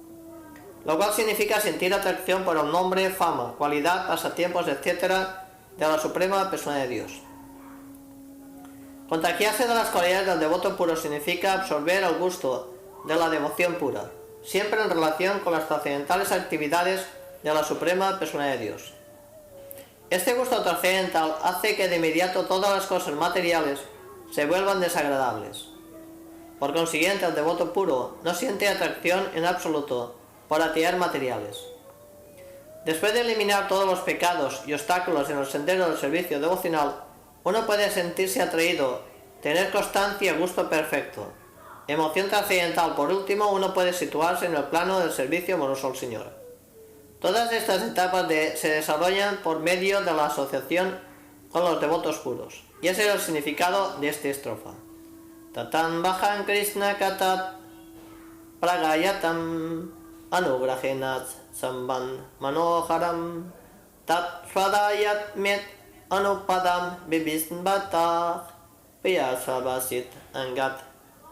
lo cual significa sentir atracción por el nombre, fama, cualidad, pasatiempos, etc. de la suprema persona de Dios. Contagiarse de las cualidades del devoto puro significa absorber el gusto de la devoción pura, siempre en relación con las trascendentales actividades de la suprema persona de Dios. Este gusto trascendental hace que de inmediato todas las cosas materiales se vuelvan desagradables. Por consiguiente, el devoto puro no siente atracción en absoluto por actividades materiales. Después de eliminar todos los pecados y obstáculos en el sendero del servicio devocional, uno puede sentirse atraído, tener constancia y gusto perfecto. Emoción trascendental. Por último, uno puede situarse en el plano del servicio amoroso al Señor. Todas estas etapas se desarrollan por medio de la asociación con los devotos puros. Y ese es el significado de esta estrofa. Tatam bajan Krishna katat pragayatam anugrahenat samban manoharam tat swadayat met anupadam bibisnbata piyasvasit angat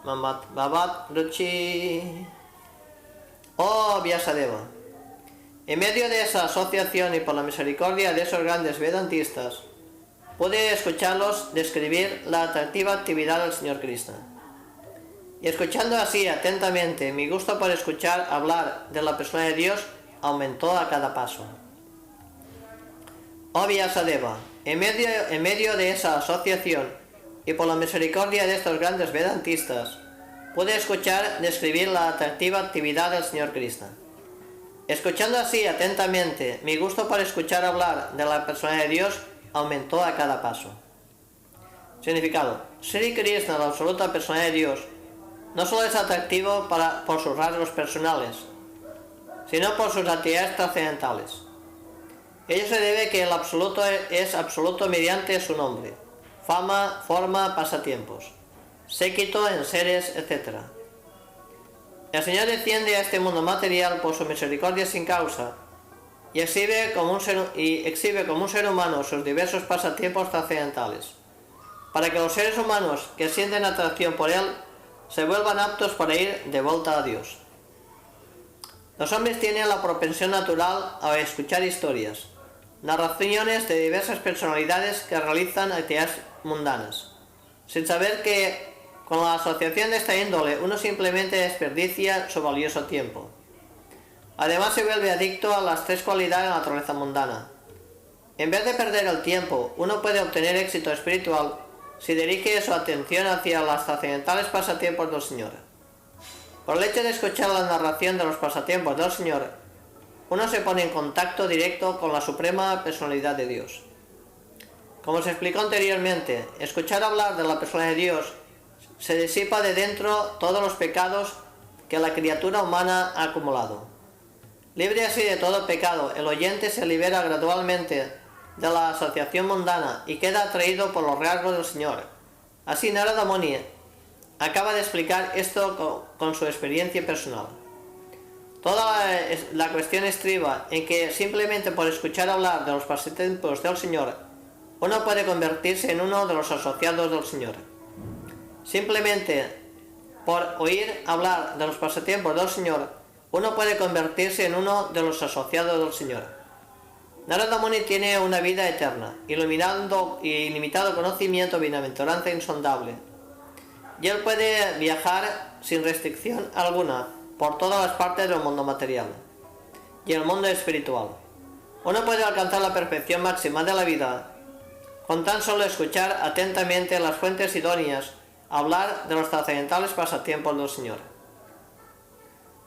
mamat babat ruchi. Oh Vyasadeva, en medio de esa asociación y por la misericordia de esos grandes vedantistas, pude escucharlos describir la atractiva actividad del Señor Krishna. Y escuchando así atentamente, mi gusto por escuchar hablar de la persona de Dios aumentó a cada paso. Oh Vyasadeva, en medio de esa asociación y por la misericordia de estos grandes vedantistas, pude escuchar describir la atractiva actividad del Señor Krishna. Escuchando así atentamente, mi gusto por escuchar hablar de la persona de Dios aumentó a cada paso. Significado. Sri Krishna, la absoluta persona de Dios, no solo es atractivo por sus rasgos personales, sino por sus actividades trascendentales. Ello se debe que el absoluto es absoluto mediante su nombre, fama, forma, pasatiempos, séquito, enseres, etc. El Señor desciende a este mundo material por su misericordia sin causa y exhibe como un ser humano sus diversos pasatiempos trascendentales, para que los seres humanos que sienten atracción por él se vuelvan aptos para ir de vuelta a Dios. Los hombres tienen la propensión natural a escuchar historias, narraciones de diversas personalidades que realizan actividades mundanas, sin saber que Con la asociación de esta índole, uno simplemente desperdicia su valioso tiempo. Además, se vuelve adicto a las tres cualidades de la naturaleza mundana. En vez de perder el tiempo, uno puede obtener éxito espiritual si dirige su atención hacia los trascendentales pasatiempos del Señor. Por el hecho de escuchar la narración de los pasatiempos del Señor, uno se pone en contacto directo con la suprema personalidad de Dios. Como se explicó anteriormente, escuchar hablar de la persona de Dios se disipa de dentro todos los pecados que la criatura humana ha acumulado. Libre así de todo pecado, el oyente se libera gradualmente de la asociación mundana y queda atraído por los rasgos del Señor. Así Narada Muni acaba de explicar esto con su experiencia personal. Toda la cuestión estriba en que simplemente por escuchar hablar de los pasatiempos del Señor, uno puede convertirse en uno de los asociados del Señor. Simplemente por oír hablar de los pasatiempos del Señor, uno puede convertirse en uno de los asociados del Señor. Narada Muni tiene una vida eterna, iluminando y ilimitado conocimiento, bienaventuranza insondable. Y él puede viajar sin restricción alguna por todas las partes del mundo material y el mundo espiritual. Uno puede alcanzar la perfección máxima de la vida con tan solo escuchar atentamente las fuentes idóneas, hablar de los trascendentales pasatiempos del Señor.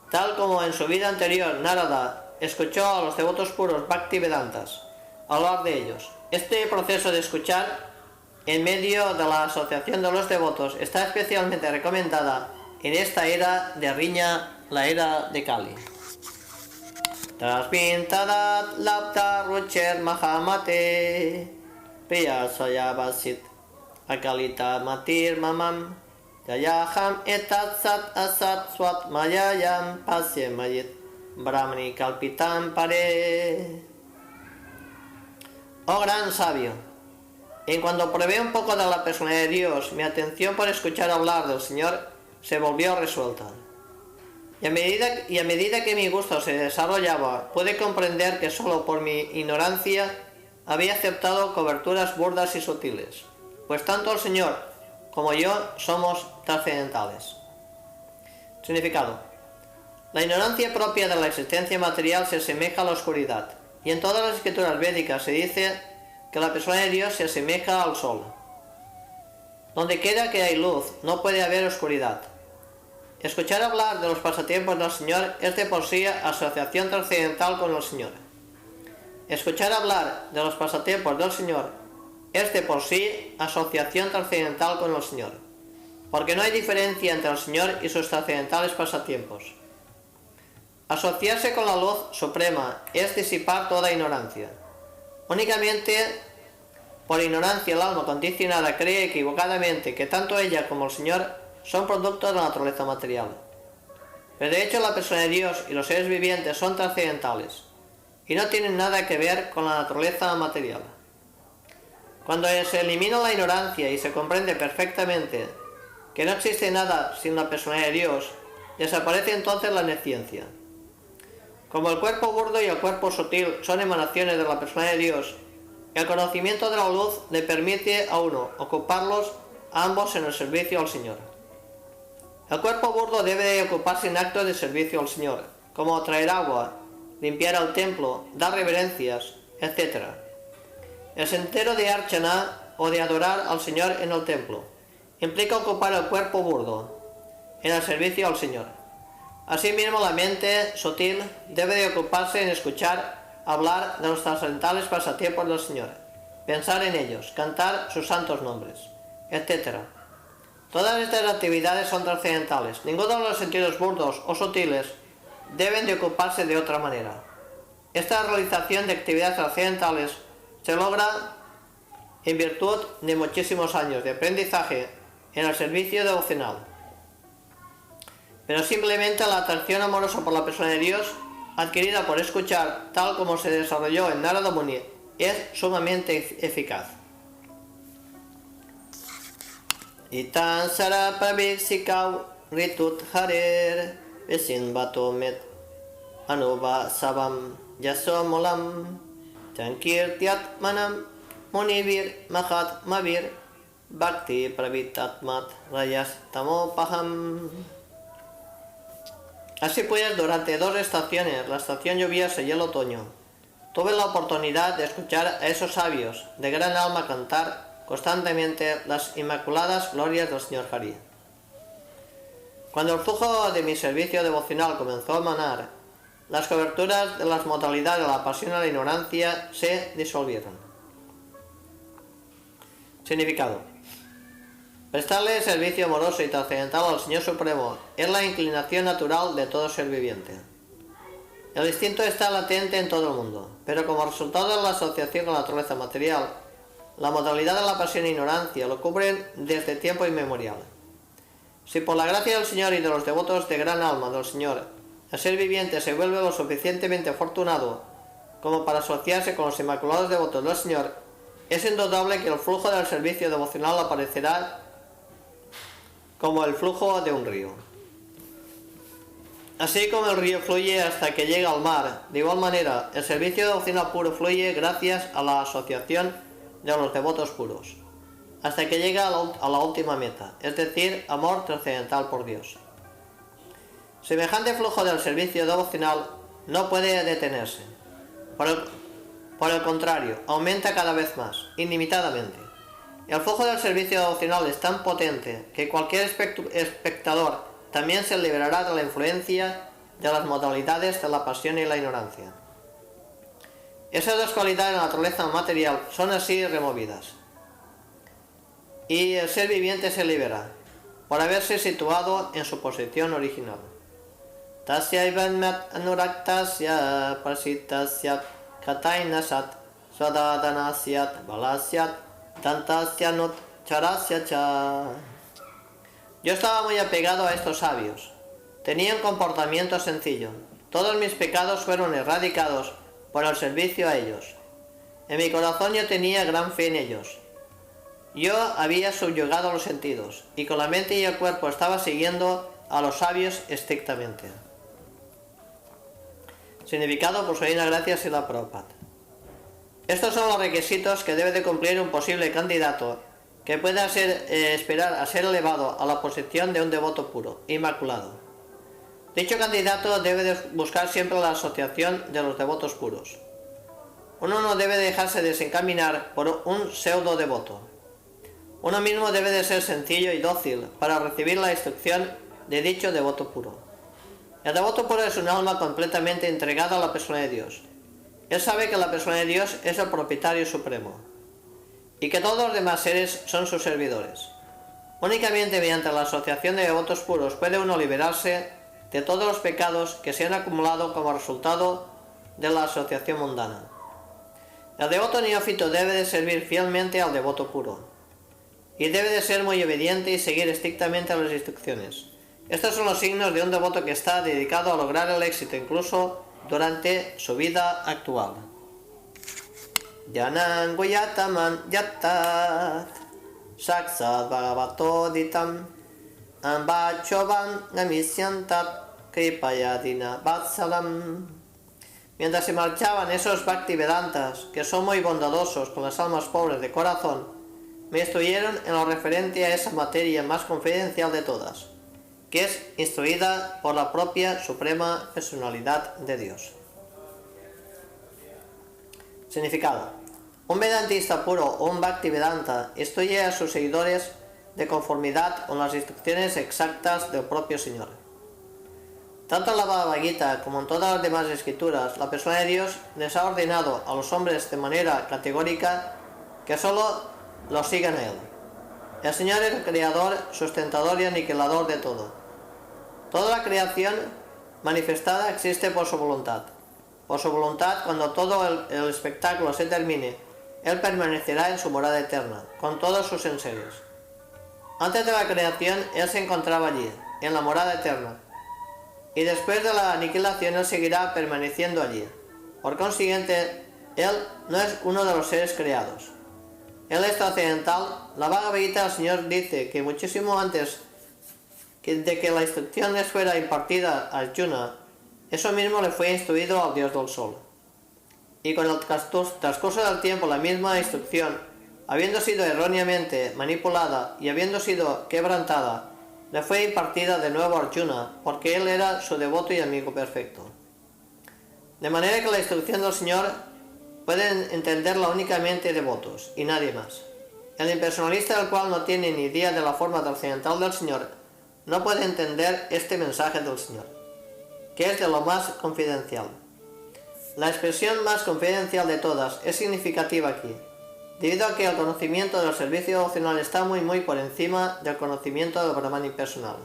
Tal como en su vida anterior Narada escuchó a los devotos puros Bhaktivedantas hablar de ellos. Este proceso de escuchar en medio de la asociación de los devotos está especialmente recomendada en esta era de riña, la era de Kali. Tasmin tadat lapta rucher mahamate priya sayavasit akalita matir mamam yayaham etat sat asat swat mayayam pasye mayit brahmani kalpitam pare. Oh gran sabio, en cuanto probé un poco de la personalidad de Dios, mi atención por escuchar hablar del Señor se volvió resuelta. Y a medida que mi gusto se desarrollaba, pude comprender que solo por mi ignorancia había aceptado coberturas burdas y sutiles, pues tanto el Señor como yo somos trascendentales. Significado: la ignorancia propia de la existencia material se asemeja a la oscuridad, y en todas las escrituras védicas se dice que la persona de Dios se asemeja al sol. Donde quiera que hay luz, no puede haber oscuridad. Escuchar hablar de los pasatiempos del Señor es de por sí asociación trascendental con el Señor. Escuchar hablar de los pasatiempos del Señor es de por sí asociación trascendental con el Señor, porque no hay diferencia entre el Señor y sus trascendentales pasatiempos. Asociarse con la luz suprema es disipar toda ignorancia. Únicamente por ignorancia el alma condicionada cree equivocadamente que tanto ella como el Señor son productos de la naturaleza material. Pero de hecho la persona de Dios y los seres vivientes son trascendentales y no tienen nada que ver con la naturaleza material. Cuando se elimina la ignorancia y se comprende perfectamente que no existe nada sin la persona de Dios, desaparece entonces la nesciencia. Como el cuerpo burdo y el cuerpo sutil son emanaciones de la persona de Dios, el conocimiento de la luz le permite a uno ocuparlos ambos en el servicio al Señor. El cuerpo burdo debe de ocuparse en actos de servicio al Señor, como traer agua, limpiar el templo, dar reverencias, etc. El sendero de Archana, o de adorar al Señor en el templo, implica ocupar el cuerpo burdo en el servicio al Señor. Asimismo, la mente sutil debe de ocuparse en escuchar hablar de los trascendentales pasatiempos del Señor, pensar en ellos, cantar sus santos nombres, etc. Todas estas actividades son trascendentales. Ninguno de los sentidos burdos o sutiles deben de ocuparse de otra manera. Esta realización de actividades trascendentales se logra en virtud de muchísimos años de aprendizaje en el servicio devocional. Pero simplemente la atracción amorosa por la persona de Dios, adquirida por escuchar, tal como se desarrolló en Narada Muni, es sumamente eficaz. Itan sarapabiksikau ritut harer vesin batomet anuba savam yasomolam tankirtiat manam munivir mahat mavir Bhakti Pravitatmat Rayas Tamopaham. Así pues, durante 2 estaciones, la estación lluviosa y el otoño, tuve la oportunidad de escuchar a esos sabios de gran alma cantar constantemente las inmaculadas glorias del Señor Hari. Cuando el flujo de mi servicio devocional comenzó a manar, las coberturas de las modalidades de la pasión y la ignorancia se disolvieron. Significado: prestarle servicio amoroso y trascendental al Señor Supremo es la inclinación natural de todo ser viviente. El instinto está latente en todo el mundo, pero como resultado de la asociación con la naturaleza material, la modalidad de la pasión e ignorancia lo cubren desde tiempo inmemorial. Si por la gracia del Señor y de los devotos de gran alma del Señor, el ser viviente se vuelve lo suficientemente afortunado como para asociarse con los inmaculados devotos del Señor, es indudable que el flujo del servicio devocional aparecerá como el flujo de un río. Así como el río fluye hasta que llega al mar, de igual manera, el servicio devocional puro fluye gracias a la asociación de los devotos puros, hasta que llega a la última meta, es decir, amor trascendental por Dios. Semejante flujo del servicio devocional no puede detenerse. Por el contrario, aumenta cada vez más, ilimitadamente. El flujo del servicio devocional es tan potente que cualquier espectador también se liberará de la influencia de las modalidades de la pasión y la ignorancia. Esas 2 cualidades de la naturaleza material son así removidas, y el ser viviente se libera, por haberse situado en su posición original. Tasya ivanmat anuraktasya parsitasya katainasat swadadanasyat balasyat tantasya nut charasya cha. Yo estaba muy apegado a estos sabios. Tenía un comportamiento sencillo. Todos mis pecados fueron erradicados por el servicio a ellos. En mi corazón yo tenía gran fe en ellos. Yo había subyugado los sentidos, y con la mente y el cuerpo estaba siguiendo a los sabios estrictamente. Significado por su Divina Gracia Srila Prabhupada. Estos son los requisitos que debe de cumplir un posible candidato que pueda esperar a ser elevado a la posición de un devoto puro, inmaculado. Dicho candidato debe de buscar siempre la asociación de los devotos puros. Uno no debe dejarse desencaminar por un pseudo devoto. Uno mismo debe de ser sencillo y dócil para recibir la instrucción de dicho devoto puro. El devoto puro es un alma completamente entregada a la persona de Dios. Él sabe que la persona de Dios es el propietario supremo, y que todos los demás seres son sus servidores. Únicamente mediante la asociación de devotos puros puede uno liberarse de todos los pecados que se han acumulado como resultado de la asociación mundana. El devoto neófito debe de servir fielmente al devoto puro, y debe de ser muy obediente y seguir estrictamente las instrucciones. Estos son los signos de un devoto que está dedicado a lograr el éxito incluso durante su vida actual. Janang Guyataman Yattat Saksat Bhagavatoditam Ambachovan Namisyantat Kripayadina Vatsalam. Mientras se marchaban esos Bhaktivedantas, que son muy bondadosos con las almas pobres de corazón, me instruyeron en lo referente a esa materia más confidencial de todas, que es instruida por la propia Suprema Personalidad de Dios. Significado: un vedantista puro o un Bhaktivedanta instruye a sus seguidores de conformidad con las instrucciones exactas del propio Señor. Tanto en la Bhagavad Gita como en todas las demás escrituras, la persona de Dios les ha ordenado a los hombres de manera categórica que solo los sigan a Él. El Señor es el creador, sustentador y aniquilador de todo. Toda la creación manifestada existe por su voluntad. Por su voluntad, cuando todo el espectáculo se termine, Él permanecerá en su morada eterna, con todos sus enseres. Antes de la creación, Él se encontraba allí, en la morada eterna, y después de la aniquilación Él seguirá permaneciendo allí. Por consiguiente, Él no es uno de los seres creados. Él es trascendental. La Bhagavad Gita, el Señor dice que muchísimo antes de que la instrucción les fuera impartida a Arjuna, eso mismo le fue instruido al Dios del Sol. Y con el transcurso del tiempo la misma instrucción habiendo sido erróneamente manipulada y habiendo sido quebrantada, le fue impartida de nuevo a Arjuna, porque él era su devoto y amigo perfecto. De manera que la instrucción del Señor pueden entenderla únicamente devotos y nadie más. El impersonalista, el cual no tiene ni idea de la forma trascendental del Señor, no puede entender este mensaje del Señor, que es de lo más confidencial. La expresión más confidencial de todas es significativa aquí, debido a que el conocimiento del servicio devocional está muy por encima del conocimiento del Brahman impersonal.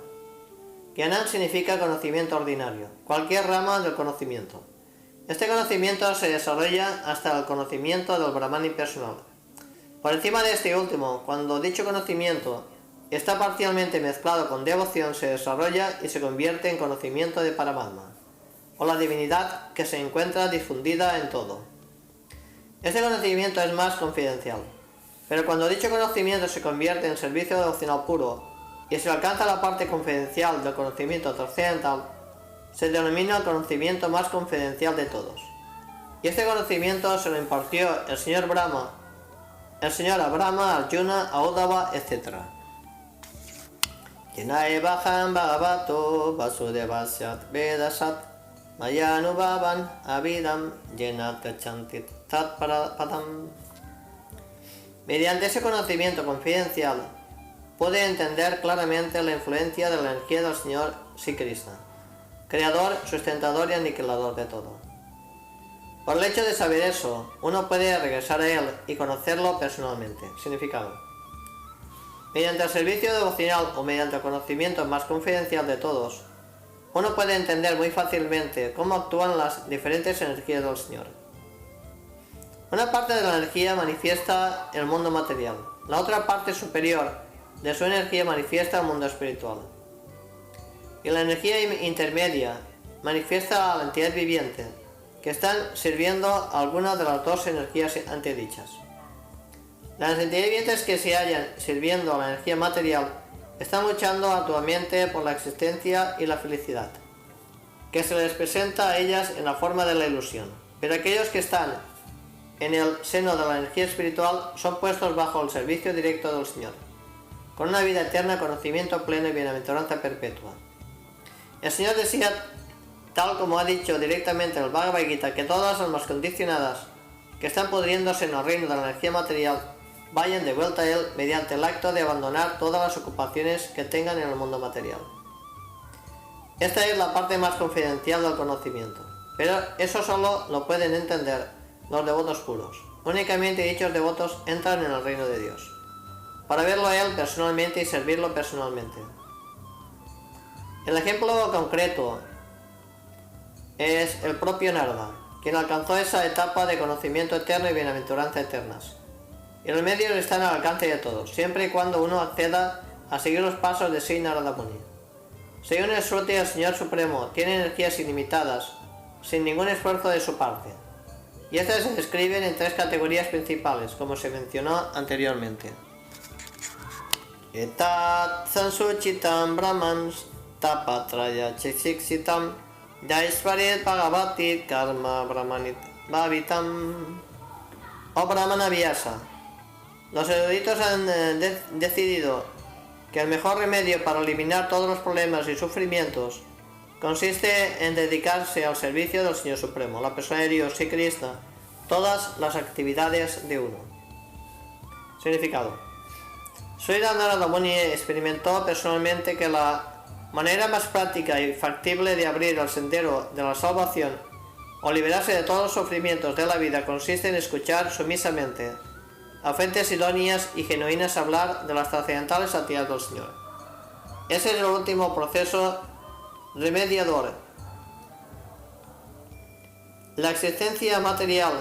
Gyanan significa conocimiento ordinario, cualquier rama del conocimiento. Este conocimiento se desarrolla hasta el conocimiento del Brahman impersonal. Por encima de este último, cuando dicho conocimiento está parcialmente mezclado con devoción, se desarrolla y se convierte en conocimiento de Paramatma, o la divinidad que se encuentra difundida en todo. Este conocimiento es más confidencial, pero cuando dicho conocimiento se convierte en servicio devocional puro y se alcanza la parte confidencial del conocimiento trascendental, se denomina el conocimiento más confidencial de todos. Y este conocimiento se lo impartió el señor a Brahma, Arjuna, a Uddhava, etc. Yenae Bhajam Bhagavato Vasudevasyat Vedasat Mayanubhavan Avidam Yenat Gachantit Tat Padam. Mediante ese conocimiento confidencial puede entender claramente la influencia de la energía del Señor Sri Krishna, creador, sustentador y aniquilador de todo. Por el hecho de saber eso, uno puede regresar a él y conocerlo personalmente. Significado: mediante el servicio devocional o mediante el conocimiento más confidencial de todos, uno puede entender muy fácilmente cómo actúan las diferentes energías del Señor. Una parte de la energía manifiesta el mundo material, la otra parte superior de su energía manifiesta el mundo espiritual. Y la energía intermedia manifiesta a la entidad viviente, que están sirviendo a alguna de las dos energías antedichas. Las entidades vivientes que se hallan sirviendo a la energía material están luchando arduamente por la existencia y la felicidad, que se les presenta a ellas en la forma de la ilusión, pero aquellos que están en el seno de la energía espiritual son puestos bajo el servicio directo del Señor, con una vida eterna, conocimiento pleno y bienaventuranza perpetua. El Señor desea, tal como ha dicho directamente el Bhagavad Gita, que todas las almas condicionadas que están pudriéndose en el reino de la energía material vayan de vuelta a él mediante el acto de abandonar todas las ocupaciones que tengan en el mundo material. Esta es la parte más confidencial del conocimiento, pero eso solo lo pueden entender los devotos puros. Únicamente dichos devotos entran en el reino de Dios, para verlo a él personalmente y servirlo personalmente. El ejemplo concreto es el propio Narada, quien alcanzó esa etapa de conocimiento eterno y bienaventuranza eternas. Y los medios están al alcance de todos, siempre y cuando uno acceda a seguir los pasos de Sri Narada Muni. Según el Shruti, el Señor Supremo tiene energías ilimitadas, sin ningún esfuerzo de su parte. Y estas se describen en tres categorías principales, como se mencionó anteriormente. Etat sansuchitam brahmans tapatraya chiksitam Jaisvaret Bhagavati Karma Brahmanit Bhavitam. O Brahmana Vyasa. Los eruditos han decidido que el mejor remedio para eliminar todos los problemas y sufrimientos consiste en dedicarse al servicio del Señor Supremo, la persona de Dios, Sri Krishna, todas las actividades de uno. Significado: Sri Narada Muni experimentó personalmente que la manera más práctica y factible de abrir el sendero de la salvación o liberarse de todos los sufrimientos de la vida consiste en escuchar sumisamente a fuentes idóneas y genuinas hablar de las trascendentales actividades del Señor. Ese es el último proceso remediador. La existencia material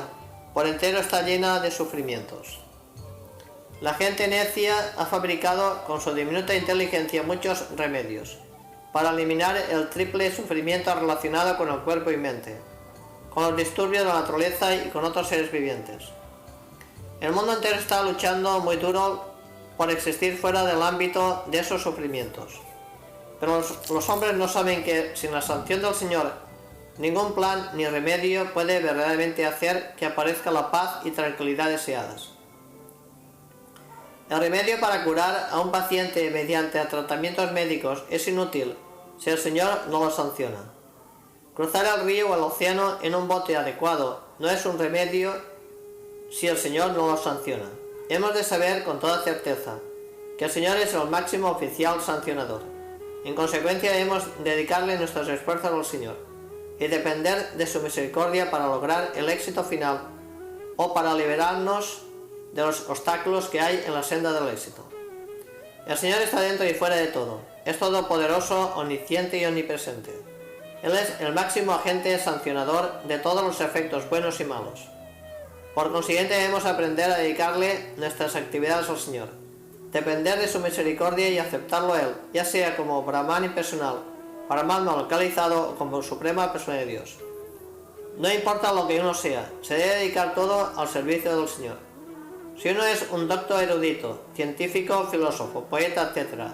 por entero está llena de sufrimientos. La gente necia ha fabricado con su diminuta inteligencia muchos remedios para eliminar el triple sufrimiento relacionado con el cuerpo y mente, con los disturbios de la naturaleza y con otros seres vivientes. El mundo entero está luchando muy duro por existir fuera del ámbito de esos sufrimientos. Pero los hombres no saben que sin la sanción del Señor, ningún plan ni remedio puede verdaderamente hacer que aparezca la paz y tranquilidad deseadas. El remedio para curar a un paciente mediante tratamientos médicos es inútil si el Señor no lo sanciona. Cruzar el río o el océano en un bote adecuado no es un remedio si el Señor no lo sanciona. Hemos de saber con toda certeza que el Señor es el máximo oficial sancionador. En consecuencia, debemos dedicarle nuestros esfuerzos al Señor y depender de su misericordia para lograr el éxito final o para liberarnos de los obstáculos que hay en la senda del éxito. El Señor está dentro y fuera de todo. Es todopoderoso, omnisciente y omnipresente. Él es el máximo agente sancionador de todos los efectos buenos y malos. Por consiguiente, debemos aprender a dedicarle nuestras actividades al Señor, depender de su misericordia y aceptarlo a Él, ya sea como Brahman impersonal, Paramatma localizado o como suprema persona de Dios. No importa lo que uno sea, se debe dedicar todo al servicio del Señor. Si uno es un doctor erudito, científico, filósofo, poeta, etc.,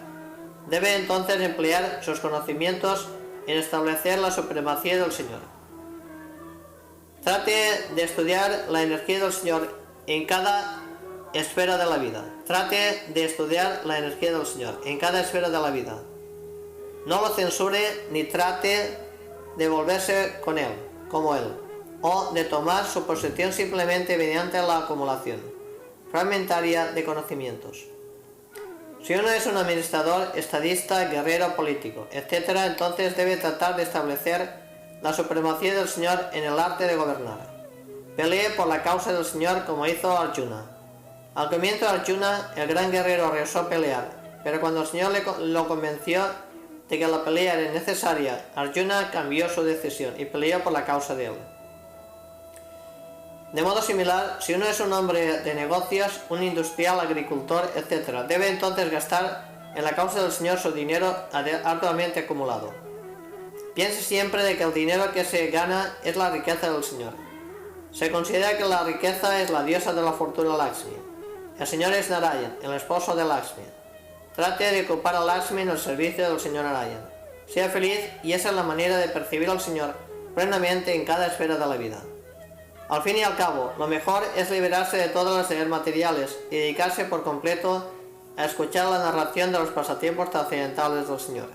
debe entonces emplear sus conocimientos en establecer la supremacía del Señor. Trate de estudiar la energía del Señor en cada esfera de la vida. Trate de estudiar la energía del Señor en cada esfera de la vida. No lo censure ni trate de volverse con Él, como Él, o de tomar su posición simplemente mediante la acumulación fragmentaria de conocimientos. Si uno es un administrador, estadista, guerrero, político, etc., entonces debe tratar de establecer la supremacía del Señor en el arte de gobernar. Pelee por la causa del Señor como hizo Arjuna. Al comienzo de Arjuna, el gran guerrero rehusó pelear, pero cuando el Señor lo convenció de que la pelea era necesaria, Arjuna cambió su decisión y peleó por la causa de él. De modo similar, si uno es un hombre de negocios, un industrial, agricultor, etc., debe entonces gastar en la causa del Señor su dinero arduamente acumulado. Piense siempre de que el dinero que se gana es la riqueza del Señor. Se considera que la riqueza es la diosa de la fortuna Lakshmi. El Señor es Narayan, el esposo de Lakshmi. Trate de ocupar a Lakshmi en el servicio del Señor Narayan. Sea feliz y esa es la manera de percibir al Señor plenamente en cada esfera de la vida. Al fin y al cabo, lo mejor es liberarse de todas las ideas materiales y dedicarse por completo a escuchar la narración de los pasatiempos trascendentales del Señor.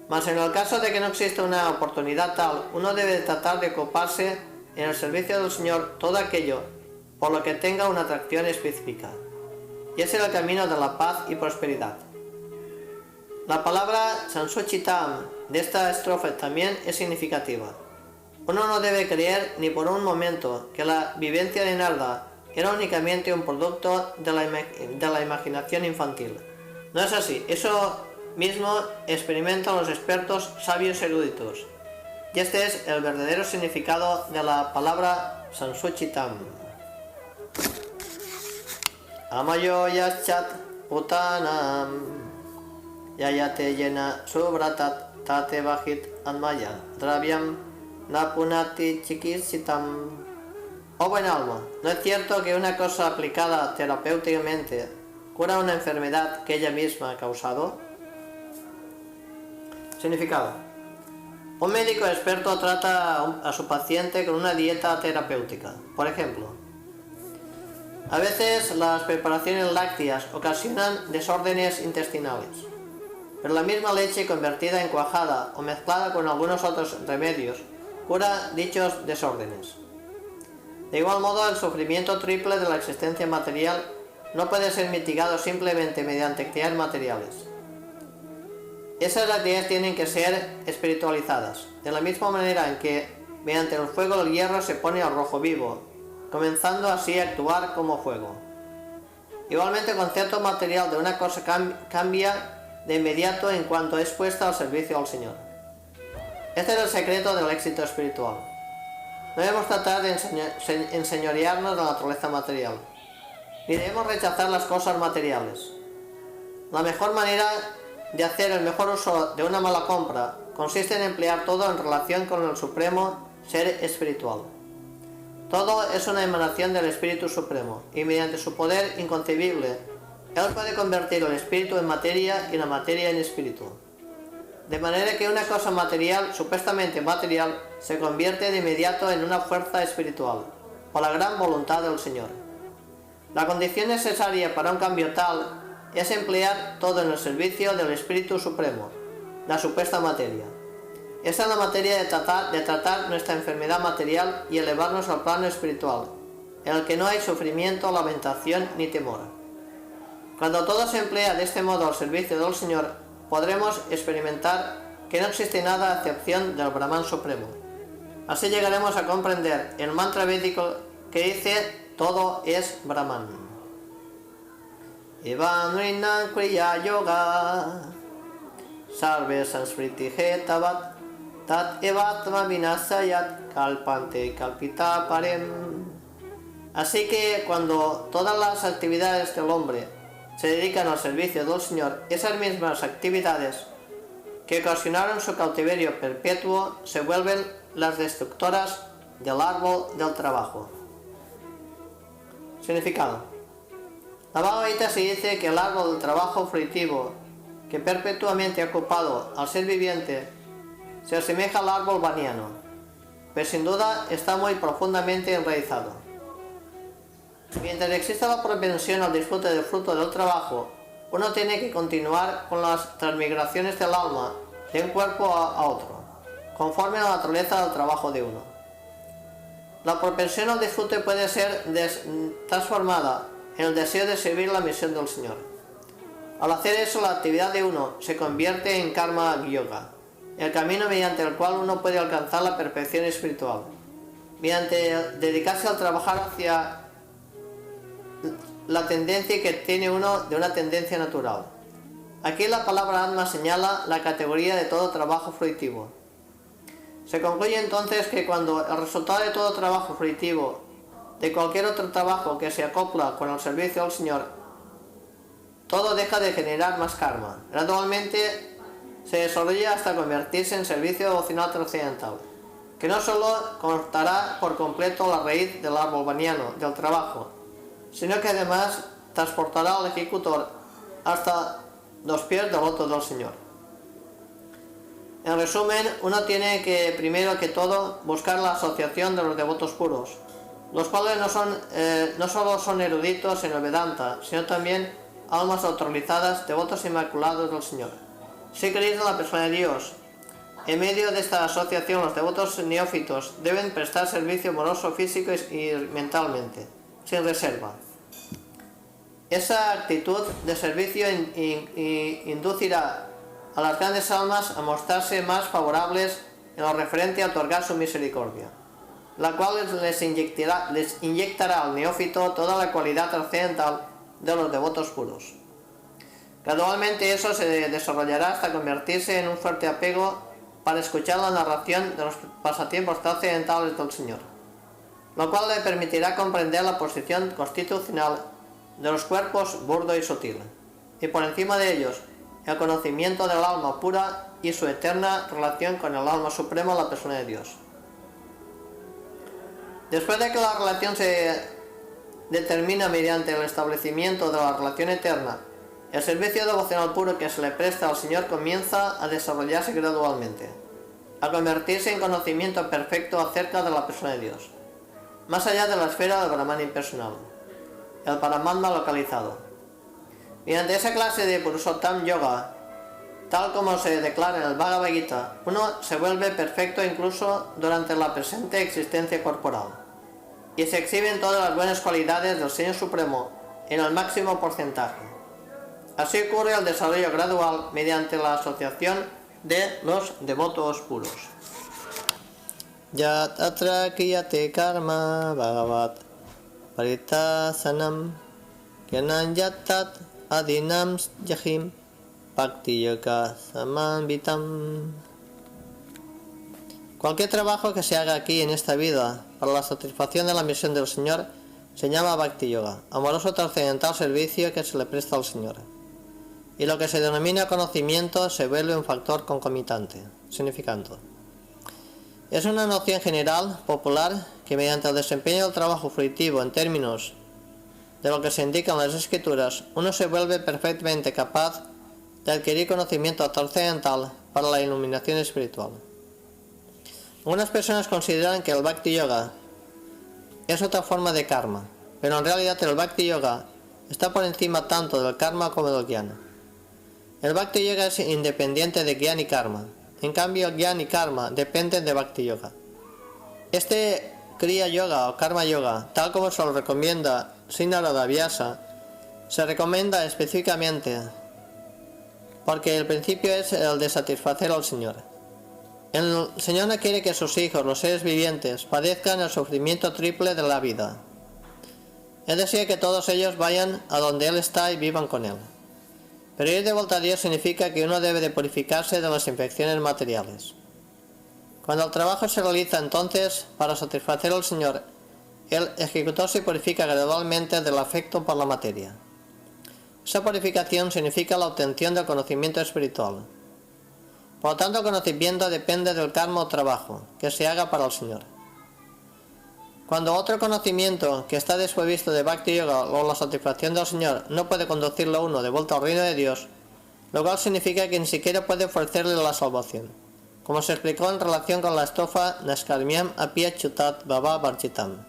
Mas en el caso de que no exista una oportunidad tal, uno debe tratar de ocuparse en el servicio del Señor todo aquello por lo que tenga una atracción específica. Y ese es el camino de la paz y prosperidad. La palabra Sansuchitam de esta estrofa también es significativa. Uno no debe creer ni por un momento que la vivencia de Narada era únicamente un producto de la imaginación infantil. No es así, eso mismo experimentan los expertos sabios eruditos. Y este es el verdadero significado de la palabra Sansuchitam. Amayo yaschat putanam yayate yena subratat tate bajit anmayan dravyam napunati chikisitam. Oh buen alma, ¿no es cierto que una cosa aplicada terapéuticamente cura una enfermedad que ella misma ha causado? Significado. Un médico experto trata a su paciente con una dieta terapéutica. Por ejemplo, a veces las preparaciones lácteas ocasionan desórdenes intestinales, pero la misma leche convertida en cuajada o mezclada con algunos otros remedios cura dichos desórdenes. De igual modo, el sufrimiento triple de la existencia material no puede ser mitigado simplemente mediante actividades materiales. Esas actividades tienen que ser espiritualizadas, de la misma manera en que mediante el fuego del hierro se pone al rojo vivo, comenzando así a actuar como fuego. Igualmente, el concepto material de una cosa cambia de inmediato en cuanto es puesta al servicio al Señor. Este es el secreto del éxito espiritual. No debemos tratar de enseñorearnos de la naturaleza material, ni debemos rechazar las cosas materiales. La mejor manera de hacer el mejor uso de una mala compra consiste en emplear todo en relación con el supremo ser espiritual. Todo es una emanación del Espíritu Supremo, y mediante su poder inconcebible, Él puede convertir el espíritu en materia y la materia en espíritu. De manera que una cosa material, supuestamente material, se convierte de inmediato en una fuerza espiritual, por la gran voluntad del Señor. La condición necesaria para un cambio tal es emplear todo en el servicio del Espíritu Supremo, la supuesta materia. Esta es la materia de tratar nuestra enfermedad material y elevarnos al plano espiritual, en el que no hay sufrimiento, lamentación ni temor. Cuando todo se emplea de este modo al servicio del Señor, podremos experimentar que no existe nada a excepción del Brahman Supremo. Así llegaremos a comprender el mantra védico que dice: todo es Brahman. Evam Rinam Kriya Yoga Sarve Sanskriti Hetavat Tat Evatma Vinasayat Kalpante Kalpita Parem. Así que cuando todas las actividades del hombre se dedican al servicio del Señor, esas mismas actividades que ocasionaron su cautiverio perpetuo se vuelven las destructoras del árbol del trabajo. Significado. La Bhagavad Gita se dice que el árbol del trabajo fruitivo, que perpetuamente ha ocupado al ser viviente, se asemeja al árbol vaniano, pero sin duda está muy profundamente enraizado. Mientras exista la propensión al disfrute del fruto del trabajo, uno tiene que continuar con las transmigraciones del alma de un cuerpo a otro, conforme a la naturaleza del trabajo de uno. La propensión al disfrute puede ser transformada en el deseo de servir la misión del Señor. Al hacer eso, la actividad de uno se convierte en karma yoga, el camino mediante el cual uno puede alcanzar la perfección espiritual, mediante dedicarse al trabajar hacia la tendencia que tiene uno de una tendencia natural. Aquí la palabra Atma señala la categoría de todo trabajo fruitivo. Se concluye entonces que cuando el resultado de todo trabajo fruitivo, de cualquier otro trabajo que se acopla con el servicio al Señor, todo deja de generar más karma. Gradualmente se desarrolla hasta convertirse en servicio devocional trascendental, que no solo cortará por completo la raíz del árbol vaniano del trabajo, sino que además transportará al ejecutor hasta los pies del loto del Señor. En resumen, uno tiene que, primero que todo, buscar la asociación de los devotos puros, los cuales no solo son eruditos en el Vedanta, sino también almas autorizadas, devotos inmaculados del Señor. Si creéis en la persona de Dios, en medio de esta asociación los devotos neófitos deben prestar servicio amoroso físico y mentalmente, sin reserva. Esa actitud de servicio inducirá a las grandes almas a mostrarse más favorables en lo referente a otorgar su misericordia, la cual les inyectará al neófito toda la cualidad trascendental de los devotos puros. Gradualmente eso se desarrollará hasta convertirse en un fuerte apego para escuchar la narración de los pasatiempos trascendentales del Señor, lo cual le permitirá comprender la posición constitucional de los cuerpos burdo y sutil, y por encima de ellos el conocimiento del alma pura y su eterna relación con el alma suprema, la persona de Dios. Después de que la relación se determina mediante el establecimiento de la relación eterna, el servicio devocional puro que se le presta al Señor comienza a desarrollarse gradualmente, a convertirse en conocimiento perfecto acerca de la persona de Dios, más allá de la esfera del Brahman impersonal, el Paramatma localizado. Mediante esa clase de Purushottam Yoga, tal como se declara en el Bhagavad Gita, uno se vuelve perfecto incluso durante la presente existencia corporal, y se exhiben todas las buenas cualidades del Señor Supremo en el máximo porcentaje. Así ocurre el desarrollo gradual mediante la asociación de los devotos puros. Yat atra kriyate karma bhagavat paritasanam gyanan yatat adinam yahim bhakti yoga samanvitam. Cualquier trabajo que se haga aquí en esta vida para la satisfacción de la misión del Señor se llama Bhakti Yoga, amoroso trascendental servicio que se le presta al Señor. Y lo que se denomina conocimiento se vuelve un factor concomitante, significando. Es una noción general, popular, que mediante el desempeño del trabajo fruitivo en términos de lo que se indica en las Escrituras, uno se vuelve perfectamente capaz de adquirir conocimiento trascendental para la iluminación espiritual. Algunas personas consideran que el Bhakti Yoga es otra forma de karma, pero en realidad el Bhakti Yoga está por encima tanto del karma como del jnana. El Bhakti Yoga es independiente de jnana y karma, en cambio el jnana y karma dependen de Bhakti Yoga. Este Kriya Yoga o Karma Yoga, tal como se lo recomienda Sri Narada Vyasa, se recomienda específicamente porque el principio es el de satisfacer al Señor. El Señor no quiere que sus hijos, los seres vivientes, padezcan el sufrimiento triple de la vida. Él desea que todos ellos vayan a donde Él está y vivan con Él. Pero ir de vuelta a Dios significa que uno debe de purificarse de las infecciones materiales. Cuando el trabajo se realiza entonces para satisfacer al Señor, el ejecutor se purifica gradualmente del afecto por la materia. Esa purificación significa la obtención del conocimiento espiritual. Por lo tanto, el conocimiento depende del karma o trabajo que se haga para el Señor. Cuando otro conocimiento que está desprovisto de Bhakti Yoga o la satisfacción del Señor no puede conducirlo a uno de vuelta al reino de Dios, lo cual significa que ni siquiera puede ofrecerle la salvación, como se explicó en relación con la estrofa Naskarmyam Apya Chutat Bhava Varchitam.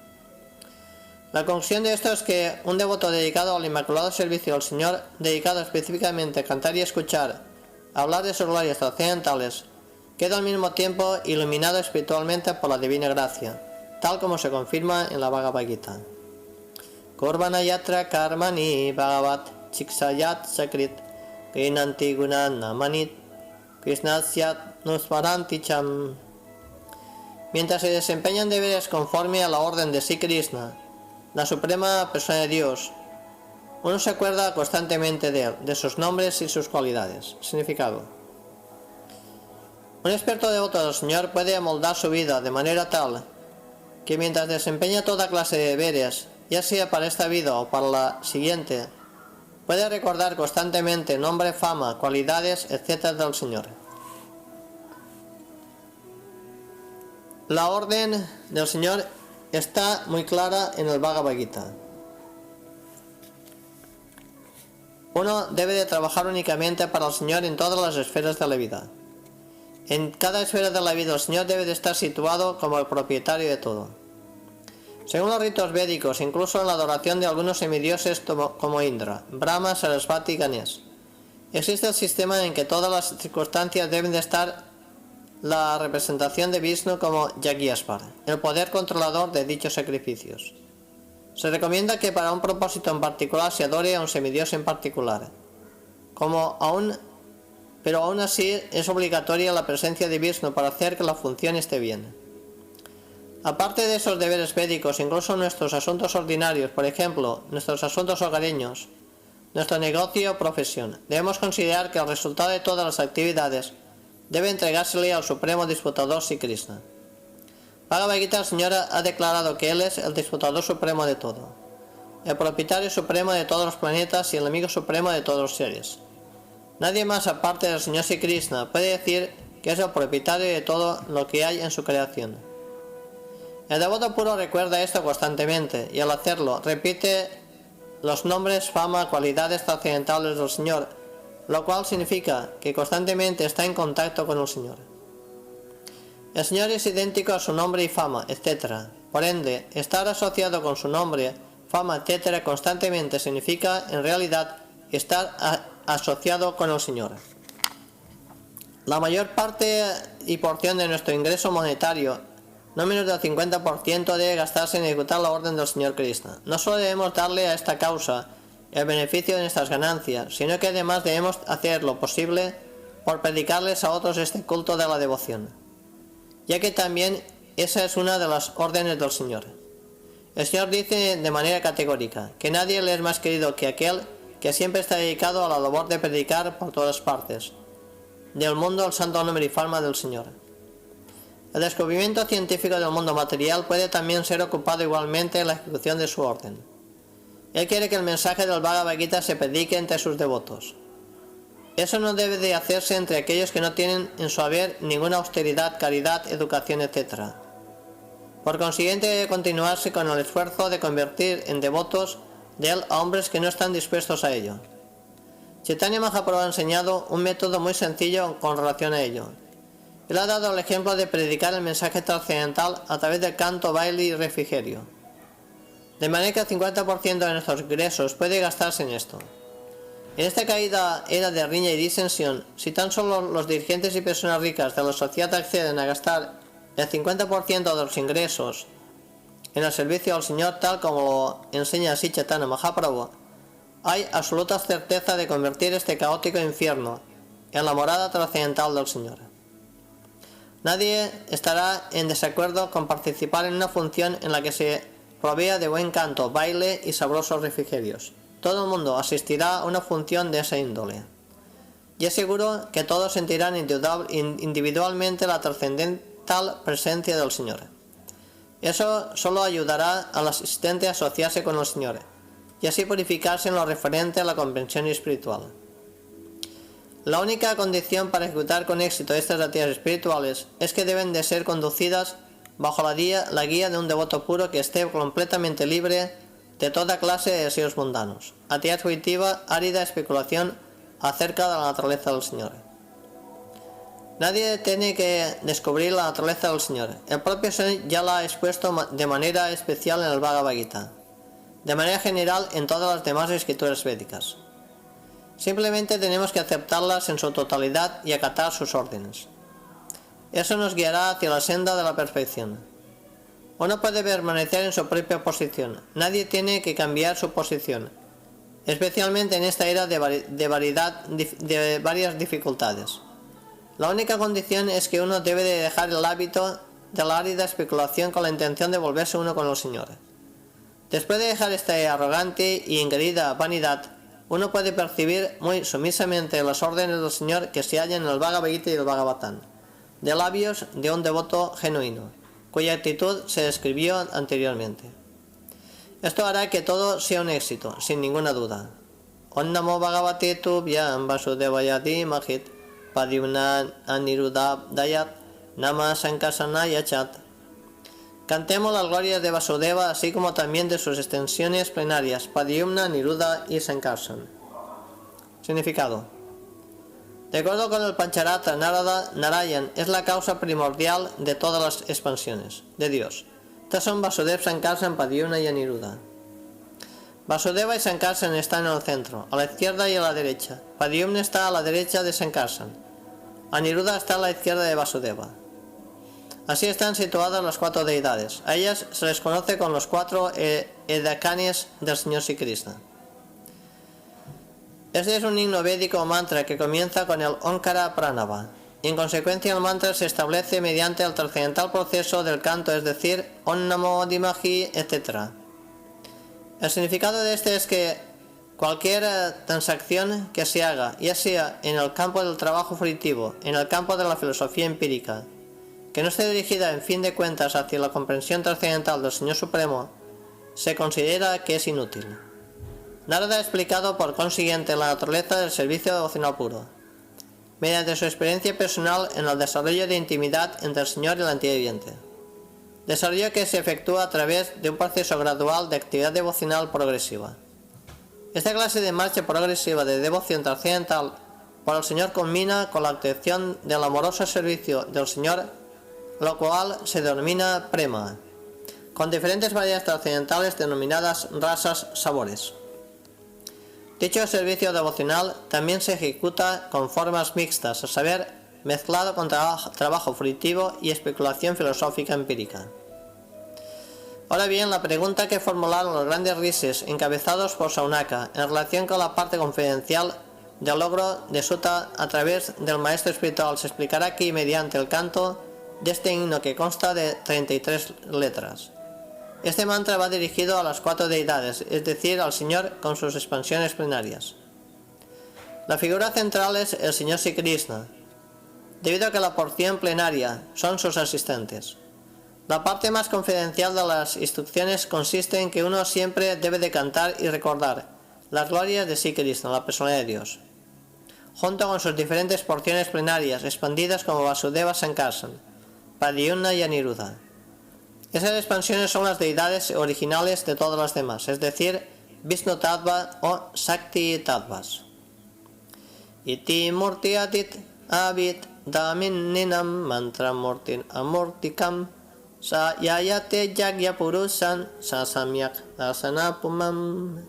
La conclusión de esto es que un devoto dedicado al inmaculado servicio al Señor, dedicado específicamente a cantar y escuchar, a hablar de sus glorias trascendentales, queda al mismo tiempo iluminado espiritualmente por la divina gracia, tal como se confirma en la Bhagavad Gita. Kurvana yatra karmani bhagavat chiksayat sakrit grinanti gunana manit krisnasyat nusmaranti cham. Mientras se desempeñan deberes conforme a la orden de Sri Krishna, la suprema persona de Dios, uno se acuerda constantemente de él, de sus nombres y sus cualidades. Significado: un experto devoto del Señor puede amoldar su vida de manera tal que mientras desempeña toda clase de deberes, ya sea para esta vida o para la siguiente, puede recordar constantemente nombre, fama, cualidades, etc. del Señor. La orden del Señor está muy clara en el Bhagavad Gita. Uno debe de trabajar únicamente para el Señor en todas las esferas de la vida. En cada esfera de la vida el Señor debe de estar situado como el propietario de todo. Según los ritos védicos, incluso en la adoración de algunos semidioses como Indra, Brahma, Sarasvati y Ganesh, existe el sistema en que todas las circunstancias deben de estar la representación de Vishnu como Yagyashvar, el poder controlador de dichos sacrificios. Se recomienda que para un propósito en particular se adore a un semidios en particular, pero aún así es obligatoria la presencia de Vishnu para hacer que la función esté bien. Aparte de esos deberes védicos, incluso nuestros asuntos ordinarios, por ejemplo, nuestros asuntos hogareños, nuestro negocio o profesión, debemos considerar que el resultado de todas las actividades debe entregársele al Supremo Disputador Sri Krishna. Bhagavad Gita, el Señor ha declarado que Él es el Disputador Supremo de todo, el propietario supremo de todos los planetas y el amigo supremo de todos los seres. Nadie más aparte del Señor Sri Krishna puede decir que es el propietario de todo lo que hay en su creación. El devoto puro recuerda esto constantemente y al hacerlo repite los nombres, fama, cualidades trascendentales del Señor, lo cual significa que constantemente está en contacto con el Señor. El Señor es idéntico a su nombre y fama, etc. Por ende, estar asociado con su nombre, fama, etc. constantemente significa, en realidad, estar asociado con el Señor. La mayor parte y porción de nuestro ingreso monetario, no menos del 50%, debe gastarse en ejecutar la orden del Señor Krishna. No solo debemos darle a esta causa el beneficio de nuestras ganancias, sino que además debemos hacer lo posible por predicarles a otros este culto de la devoción, ya que también esa es una de las órdenes del Señor. El Señor dice de manera categórica que nadie le es más querido que aquel que siempre está dedicado a la labor de predicar por todas partes del mundo el santo nombre y fama del Señor. El descubrimiento científico del mundo material puede también ser ocupado igualmente en la ejecución de su orden. Él quiere que el mensaje del Bhagavad Gita se predique entre sus devotos. Eso no debe de hacerse entre aquellos que no tienen en su haber ninguna austeridad, caridad, educación, etc. Por consiguiente, debe continuarse con el esfuerzo de convertir en devotos de él a hombres que no están dispuestos a ello. Chaitanya Mahaprabhu ha enseñado un método muy sencillo con relación a ello. Él ha dado el ejemplo de predicar el mensaje trascendental a través del canto, baile y refrigerio. de manera que el 50% de nuestros ingresos puede gastarse en esto. En esta caída era de riña y disensión, si tan solo los dirigentes y personas ricas de la sociedad acceden a gastar el 50% de los ingresos en el servicio al Señor, tal como lo enseña Sri Chaitanya Mahaprabhu, hay absoluta certeza de convertir este caótico infierno en la morada trascendental del Señor. Nadie estará en desacuerdo con participar en una función en la que se provea de buen canto, baile y sabrosos refrigerios. Todo el mundo asistirá a una función de esa índole. Y es seguro que todos sentirán individualmente la trascendental presencia del Señor. Eso solo ayudará al asistente a asociarse con el Señor y así purificarse en lo referente a la comprensión espiritual. La única condición para ejecutar con éxito estas actividades espirituales es que deben de ser conducidas bajo la guía de un devoto puro que esté completamente libre de toda clase de deseos mundanos, actividad fugitiva, árida especulación acerca de la naturaleza del Señor. Nadie tiene que descubrir la naturaleza del Señor. El propio Señor ya la ha expuesto de manera especial en el Bhagavad Gita, de manera general en todas las demás escrituras védicas. Simplemente tenemos que aceptarlas en su totalidad y acatar sus órdenes. Eso nos guiará hacia la senda de la perfección. Uno puede permanecer en su propia posición. Nadie tiene que cambiar su posición, especialmente en esta era de varias dificultades. La única condición es que uno debe de dejar el hábito de la árida especulación con la intención de volverse uno con el Señor. Después de dejar esta arrogante y engreída vanidad, uno puede percibir muy sumisamente las órdenes del Señor que se hallan en el Bhagavad Gita y el Bhagavatam, de labios de un devoto genuino, cuya actitud se describió anteriormente. Esto hará que todo sea un éxito, sin ninguna duda. Om Namo Bhagavate Tubhyam Vasudevaya Dhimahit Padyumna Aniruddhayat Nama Sankasanaya Chat. Cantemos las glorias de Vasudeva, así como también de sus extensiones plenarias, Padyumna, Niruddha y Sankarsan. Significado. De acuerdo con el Pancharatra, Narayan es la causa primordial de todas las expansiones de Dios. Estas son Vasudeva, Sankarsan, Padyumna y Aniruddha. Vasudeva y Sankarsan están en el centro, a la izquierda y a la derecha. Padyumna está a la derecha de Sankarsan. Aniruddha está a la izquierda de Vasudeva. Así están situadas las cuatro deidades. A ellas se les conoce con los cuatro edakanes del Señor Sri Krishna. Este es un himno védico o mantra que comienza con el Omkara Pranava, y en consecuencia el mantra se establece mediante el trascendental proceso del canto, es decir, Om Namo Dimahi, etc. El significado de este es que cualquier transacción que se haga, ya sea en el campo del trabajo fruitivo, en el campo de la filosofía empírica, que no esté dirigida en fin de cuentas hacia la comprensión trascendental del Señor Supremo, se considera que es inútil. Narada ha explicado por consiguiente la naturaleza del servicio devocional puro, mediante su experiencia personal en el desarrollo de intimidad entre el Señor y la entidad viviente. Desarrollo que se efectúa a través de un proceso gradual de actividad devocional progresiva. Esta clase de marcha progresiva de devoción trascendental por el Señor culmina con la obtención del amoroso servicio del Señor, lo cual se denomina prema, con diferentes variedades trascendentales denominadas rasas, sabores. Dicho servicio devocional también se ejecuta con formas mixtas, a saber, mezclado con trabajo fruitivo y especulación filosófica empírica. Ahora bien, la pregunta que formularon los grandes rishis encabezados por Saunaka en relación con la parte confidencial del logro de Sutta a través del maestro espiritual se explicará aquí mediante el canto de este himno que consta de 33 letras. Este mantra va dirigido a las cuatro deidades, es decir, al Señor con sus expansiones plenarias. La figura central es el Señor Sri Krishna, debido a que la porción plenaria son sus asistentes. La parte más confidencial de las instrucciones consiste en que uno siempre debe de cantar y recordar las glorias de Sri Krishna, la personalidad de Dios, junto con sus diferentes porciones plenarias expandidas como Vasudeva, Sankarsan, Padyumna y Aniruddha. Esas expansiones son las deidades originales de todas las demás, es decir, Vishnu Tattva o Shakti Tattvas. Iti Murti Atit Abit Damin Ninam Mantra Murtin Amurtikam Sayayate yagya purusan sasamyak dasanapumam.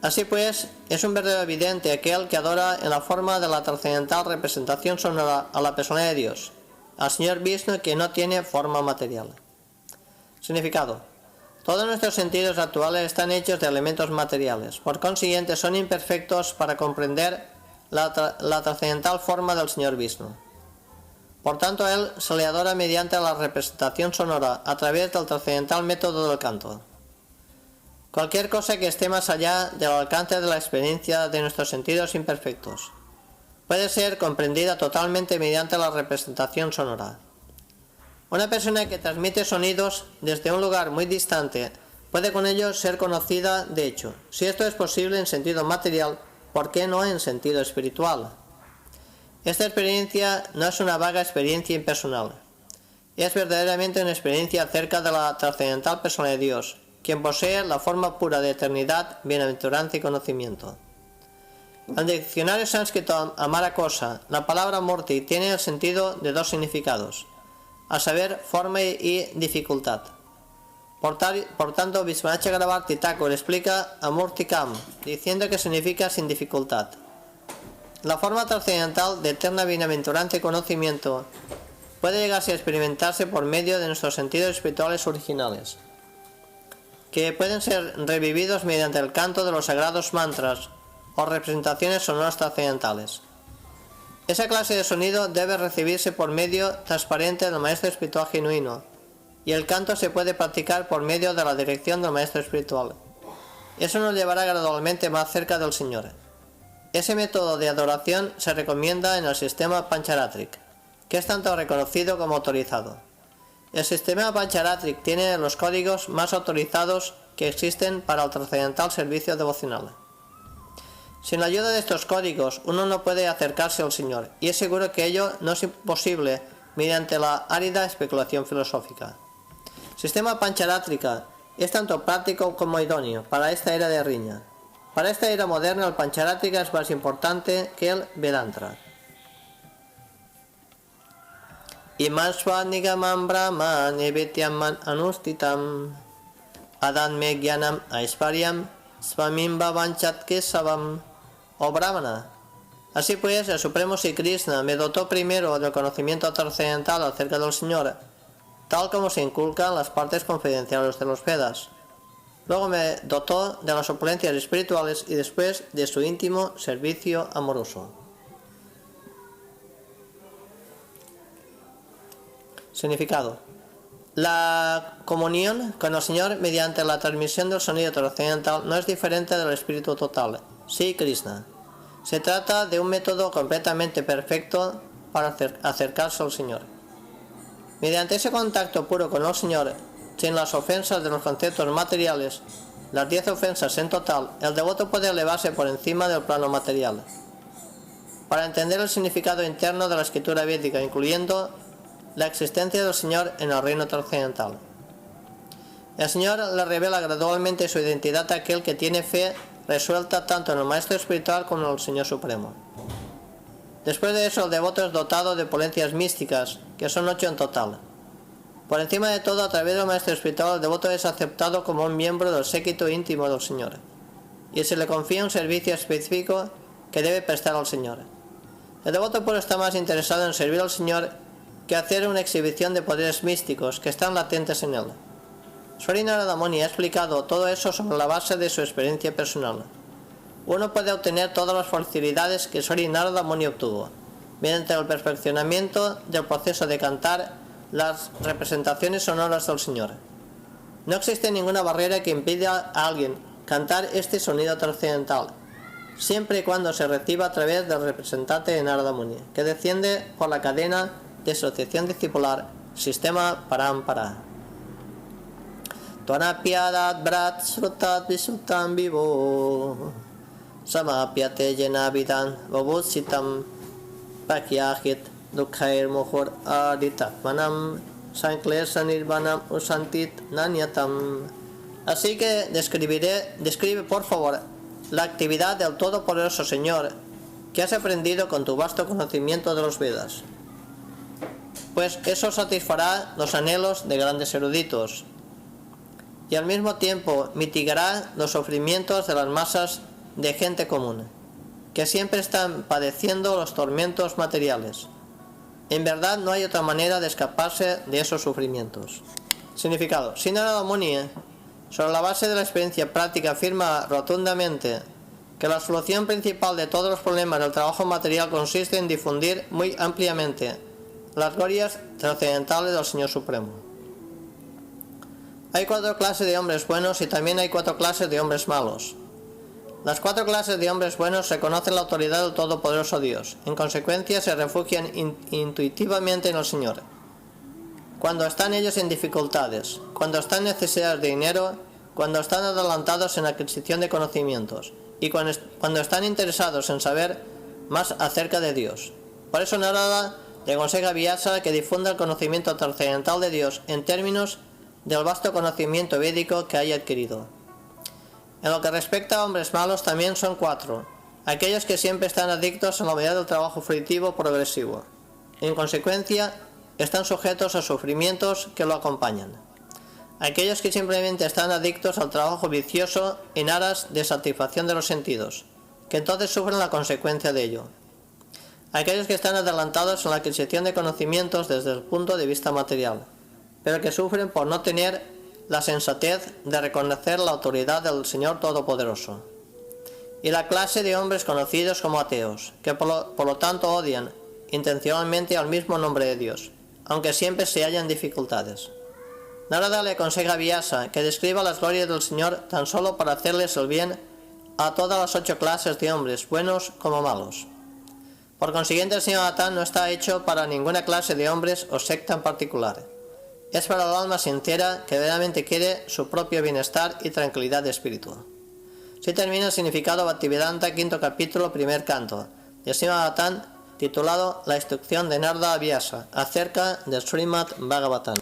Así pues, es un verdadero evidente aquel que adora en la forma de la trascendental representación sonora a la persona de Dios, al Señor Vishnu, que no tiene forma material. Significado: todos nuestros sentidos actuales están hechos de elementos materiales, por consiguiente son imperfectos para comprender la trascendental forma del Señor Vishnu. Por tanto, a él se le adora mediante la representación sonora a través del trascendental método del canto. Cualquier cosa que esté más allá del alcance de la experiencia de nuestros sentidos imperfectos puede ser comprendida totalmente mediante la representación sonora. Una persona que transmite sonidos desde un lugar muy distante puede con ello ser conocida. De hecho, si esto es posible en sentido material, ¿por qué no en sentido espiritual? Esta experiencia no es una vaga experiencia impersonal, es verdaderamente una experiencia acerca de la trascendental persona de Dios, quien posee la forma pura de eternidad, bienaventuranza y conocimiento. En el diccionario sánscrito Amara Kosa, la palabra Murti tiene el sentido de dos significados, a saber, forma y dificultad. Por tanto, Vishwanath Chakravarti Thakur explica Amurtikam, diciendo que significa sin dificultad. La forma trascendental de eterna bienaventuranza y conocimiento puede llegarse a experimentarse por medio de nuestros sentidos espirituales originales, que pueden ser revividos mediante el canto de los sagrados mantras o representaciones sonoras trascendentales. Esa clase de sonido debe recibirse por medio transparente del maestro espiritual genuino, y el canto se puede practicar por medio de la dirección del maestro espiritual. Eso nos llevará gradualmente más cerca del Señor. Ese método de adoración se recomienda en el sistema Pancharatric, que es tanto reconocido como autorizado. El sistema Pancharatric tiene los códigos más autorizados que existen para el trascendental servicio devocional. Sin la ayuda de estos códigos, uno no puede acercarse al Señor, y es seguro que ello no es posible mediante la árida especulación filosófica. El sistema Pancharatrika es tanto práctico como idóneo para esta era de riña. Para esta era moderna, el Pancharatrika es más importante que el Vedanta. Iman swanigamam brahman evityam anustitam adan me gyanam aisparyam swamim bhavanchat kesavam. Oh Brahmana, así pues el Supremo Sri Krishna me dotó primero del conocimiento trascendental acerca del Señor, tal como se inculca en las partes confidenciales de los Vedas. Luego me dotó de las opulencias espirituales y después de su íntimo servicio amoroso. Significado: la comunión con el Señor mediante la transmisión del sonido trascendental no es diferente del espíritu total, Sri Krishna. Se trata de un método completamente perfecto para acercarse al Señor. Mediante ese contacto puro con el Señor, sin las ofensas de los conceptos materiales, las 10 ofensas en total, el devoto puede elevarse por encima del plano material. Para entender el significado interno de la escritura védica, incluyendo la existencia del Señor en el reino trascendental, el Señor le revela gradualmente su identidad a aquel que tiene fe resuelta tanto en el Maestro Espiritual como en el Señor Supremo. Después de eso, el devoto es dotado de opulencias místicas, que son 8 en total. Por encima de todo, a través del Maestro Espiritual, el devoto es aceptado como un miembro del séquito íntimo del Señor, y se le confía un servicio específico que debe prestar al Señor. El devoto puro está más interesado en servir al Señor que hacer una exhibición de poderes místicos que están latentes en él. Sri Narada Muni ha explicado todo eso sobre la base de su experiencia personal. Uno puede obtener todas las facilidades que Sri Narada Muni obtuvo, mediante el perfeccionamiento del proceso de cantar las representaciones sonoras del Señor. No existe ninguna barrera que impida a alguien cantar este sonido trascendental, siempre y cuando se reciba a través del representante de Narada Muni, que desciende por la cadena de asociación discipular, sistema Parampara. Tuanapyadat brat srutat visutam vivo samapyate jenavidan vavutsitam pakyahit dukhair muhur aditatmanam sanklesa nirvanam usantit nanyatam. Así que describe por favor la actividad del Todopoderoso Señor que has aprendido con tu vasto conocimiento de los Vedas. pues eso satisfará los anhelos de grandes eruditos y al mismo tiempo mitigará los sufrimientos de las masas de gente común, que siempre están padeciendo los tormentos materiales. En verdad no hay otra manera de escaparse de esos sufrimientos. Significado. Si Narada Muni, sobre la base de la experiencia práctica, afirma rotundamente que la solución principal de todos los problemas del trabajo material consiste en difundir muy ampliamente las glorias trascendentales del Señor Supremo. Hay 4 clases de hombres buenos y también hay 4 clases de hombres malos. Las 4 clases de hombres buenos reconocen la autoridad del Todopoderoso Dios. En consecuencia, se refugian intuitivamente en el Señor. Cuando están ellos en dificultades, cuando están en necesidad de dinero, cuando están adelantados en la adquisición de conocimientos y cuando están interesados en saber más acerca de Dios. Por eso Narada le aconseja a Vyasa que difunda el conocimiento trascendental de Dios en términos del vasto conocimiento védico que haya adquirido. En lo que respecta a hombres malos, también son 4, aquellos que siempre están adictos a la novedad del trabajo fructivo progresivo. En consecuencia, están sujetos a sufrimientos que lo acompañan. Aquellos que simplemente están adictos al trabajo vicioso en aras de satisfacción de los sentidos, que entonces sufren la consecuencia de ello. Aquellos que están adelantados en la adquisición de conocimientos desde el punto de vista material, pero que sufren por no tener la sensatez de reconocer la autoridad del Señor Todopoderoso. Y la clase de hombres conocidos como ateos, que por lo tanto odian intencionalmente al mismo nombre de Dios, aunque siempre se hallan dificultades. Narada le aconseja a Vyasa que describa las glorias del Señor tan solo para hacerles el bien a todas las 8 clases de hombres, buenos como malos. Por consiguiente, el Señor Atán no está hecho para ninguna clase de hombres o secta en particular. Es para el alma sincera que verdaderamente quiere su propio bienestar y tranquilidad de espíritu. Así termina el significado Bhaktivedanta, 5º capítulo, 1er canto, de Srimad Bhagavatam, titulado La instrucción de Narada a Vyasa, acerca del Srimad Bhagavatam.